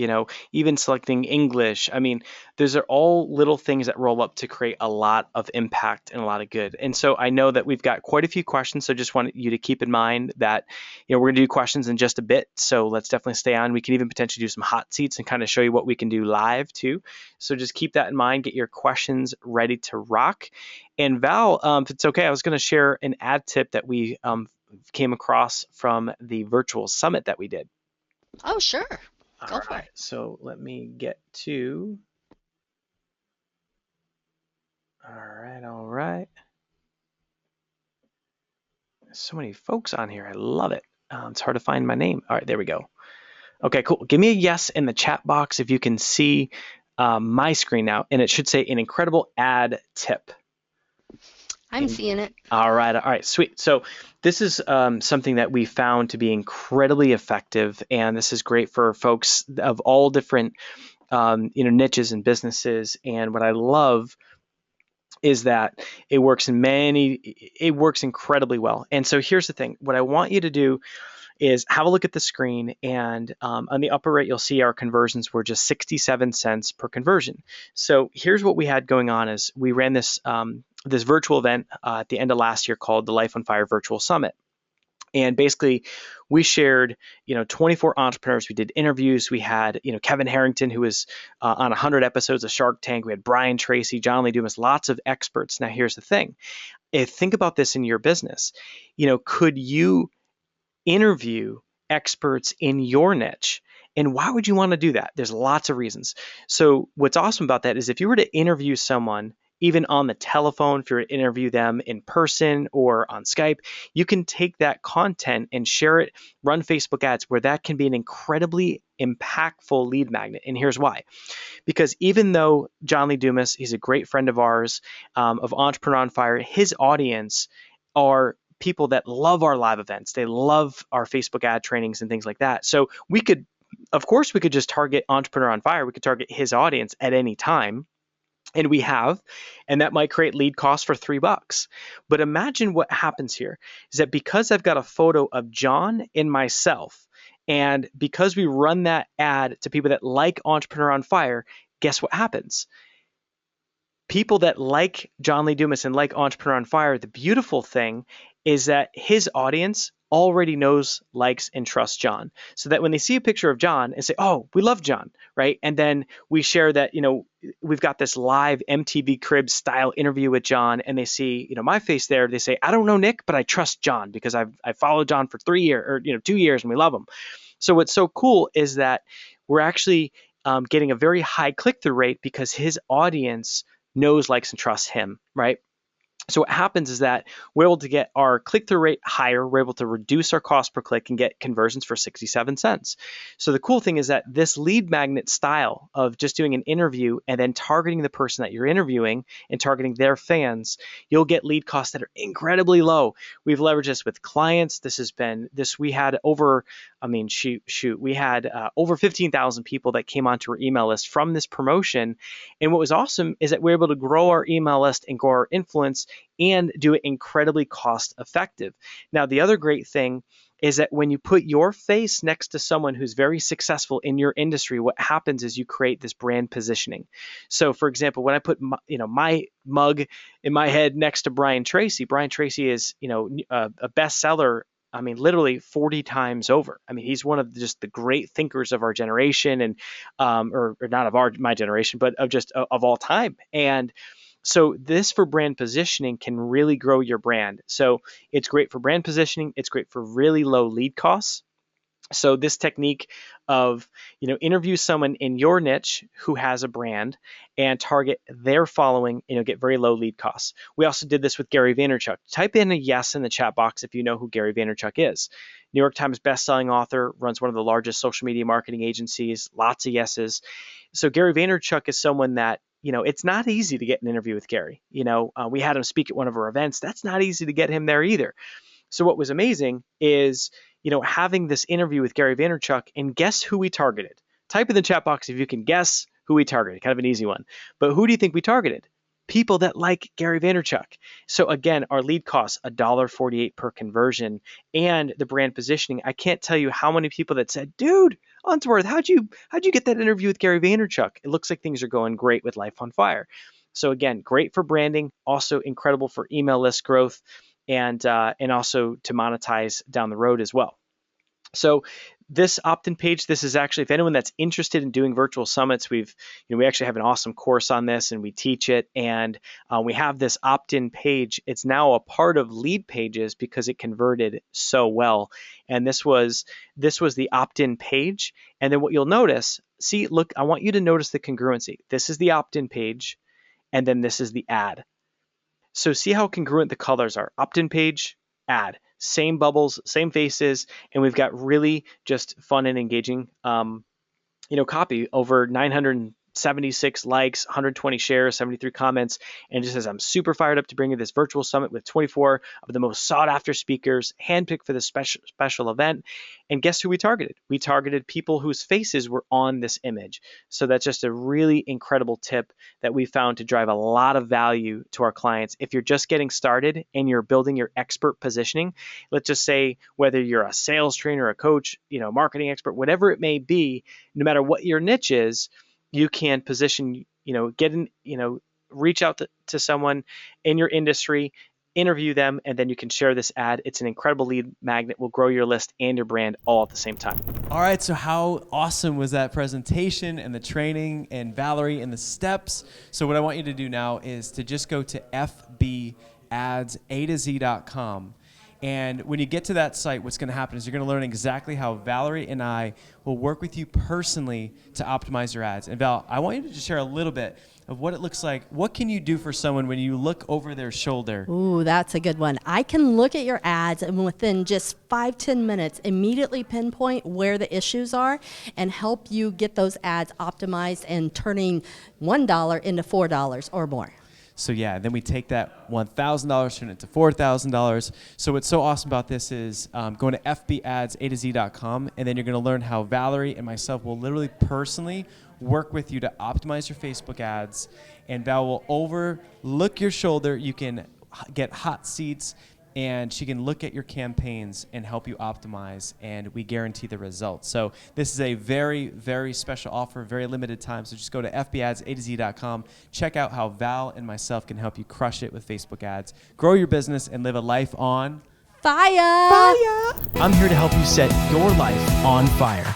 even selecting English. I mean, those are all little things that roll up to create a lot of impact and a lot of good. And so I know that we've got quite a few questions. So just want you to keep in mind that, we're going to do questions in just a bit. So let's definitely stay on. We can even potentially do some hot seats and kind of show you what we can do live too. So just keep that in mind. Get your questions ready to rock. And Val, if it's okay, I was going to share an ad tip that we came across from the virtual summit that we did. Oh, sure. Go All for right, it. so let me get to. All right. So many folks on here. I love it. It's hard to find my name. All right, there we go. Okay, cool. Give me a yes in the chat box if you can see my screen now, and it should say an incredible ad tip. I'm seeing it. All right, sweet. So this is something that we found to be incredibly effective, and this is great for folks of all different niches and businesses. And what I love is that it works incredibly well. And so here's the thing. What I want you to do is have a look at the screen, and on the upper right, you'll see our conversions were just 67 cents per conversion. So here's what we had going on is we ran this this virtual event at the end of last year called the Life on Fire Virtual Summit. And basically, we shared, 24 entrepreneurs. We did interviews. We had, Kevin Harrington, who was on 100 episodes of Shark Tank. We had Brian Tracy, John Lee Dumas, lots of experts. Now, here's the thing. Think about this in your business. Could you interview experts in your niche? And why would you want to do that? There's lots of reasons. So what's awesome about that is if you were to interview someone, even on the telephone, if you were to interview them in person or on Skype, you can take that content and share it, run Facebook ads, where that can be an incredibly impactful lead magnet. And here's why. Because even though John Lee Dumas, he's a great friend of ours, of Entrepreneur on Fire, his audience are people that love our live events. They love our Facebook ad trainings and things like that. So we could, of course, we could just target Entrepreneur on Fire. We could target his audience at any time. And we have, and that might create lead costs for $3. But imagine what happens here is that because I've got a photo of John and myself, and because we run that ad to people that like Entrepreneur on Fire, guess what happens? People that like John Lee Dumas and like Entrepreneur on Fire, the beautiful thing is that his audience already knows, likes, and trusts John. So that when they see a picture of John and say, oh, we love John, right? And then we share that, we've got this live MTV Cribs style interview with John, and they see, my face there. They say, I don't know Nick, but I trust John because I followed John for 3 years or 2 years, and we love him. So what's so cool is that we're actually getting a very high click-through rate because his audience knows, likes, and trusts him, right? So what happens is that we're able to get our click-through rate higher. We're able to reduce our cost per click and get conversions for 67 cents. So the cool thing is that this lead magnet style of just doing an interview and then targeting the person that you're interviewing and targeting their fans, you'll get lead costs that are incredibly low. We've leveraged this with clients. We had over, we had over 15,000 people that came onto our email list from this promotion. And what was awesome is that we're able to grow our email list and grow our influence and do it incredibly cost effective. Now, the other great thing is that when you put your face next to someone who's very successful in your industry, what happens is you create this brand positioning. So, for example, when I put my mug in my head next to Brian Tracy is a bestseller. Literally 40 times over. He's one of just the great thinkers of our generation, and or not of my generation, but of all time. And so this for brand positioning can really grow your brand. So it's great for brand positioning. It's great for really low lead costs. So this technique of, interview someone in your niche who has a brand and target their following, get very low lead costs. We also did this with Gary Vaynerchuk. Type in a yes in the chat box if you know who Gary Vaynerchuk is. New York Times bestselling author, runs one of the largest social media marketing agencies, lots of yeses. So Gary Vaynerchuk is someone that, it's not easy to get an interview with Gary. We had him speak at one of our events. That's not easy to get him there either. So what was amazing is, having this interview with Gary Vaynerchuk, and guess who we targeted? Type in the chat box if you can guess who we targeted. Kind of an easy one. But who do you think we targeted? People that like Gary Vaynerchuk. So again, our lead costs $1.48 per conversion, and the brand positioning. I can't tell you how many people that said, dude, Unsworth, how'd you get that interview with Gary Vaynerchuk? It looks like things are going great with Life on Fire. So again, great for branding, also incredible for email list growth, and also to monetize down the road as well. So this opt-in page, this is actually, if anyone that's interested in doing virtual summits, we actually have an awesome course on this, and we teach it, and we have this opt-in page. It's now a part of lead pages because it converted so well. And this was the opt-in page. And then what you'll notice, look, I want you to notice the congruency. This is the opt-in page, and then this is the ad. So see how congruent the colors are. Opt-in page, ad. Same bubbles, same faces, and we've got really just fun and engaging, copy. Over 976 likes, 120 shares, 73 comments, and it just says, I'm super fired up to bring you this virtual summit with 24 of the most sought after speakers, handpicked for this special event. And guess who we targeted? We targeted people whose faces were on this image. So that's just a really incredible tip that we found to drive a lot of value to our clients. If you're just getting started and you're building your expert positioning, let's just say whether you're a sales trainer, a coach, marketing expert, whatever it may be, no matter what your niche is, you can position, reach out to someone in your industry, interview them, and then you can share this ad. It's an incredible lead magnet, will grow your list and your brand all at the same time. All right, so how awesome was that presentation and the training and Valerie and the steps? So what I want you to do now is to just go to fbads.com. And when you get to that site, what's going to happen is you're going to learn exactly how Valerie and I will work with you personally to optimize your ads. And Val, I want you to just share a little bit of what it looks like. What can you do for someone when you look over their shoulder? Ooh, that's a good one. I can look at your ads and within just 5-10 minutes immediately pinpoint where the issues are and help you get those ads optimized and turning $1 into $4 or more. So yeah, then we take that $1,000, turn it to $4,000. So what's so awesome about this is going to fbads.com, and then you're going to learn how Valerie and myself will literally personally work with you to optimize your Facebook ads. And Val will overlook your shoulder. You can get hot seats, and she can look at your campaigns and help you optimize, and we guarantee the results. So this is a very, very special offer, very limited time. So just go to fbads.com, check out how Val and myself can help you crush it with Facebook ads, grow your business, and live a life on Fire! I'm here to help you set your life on fire.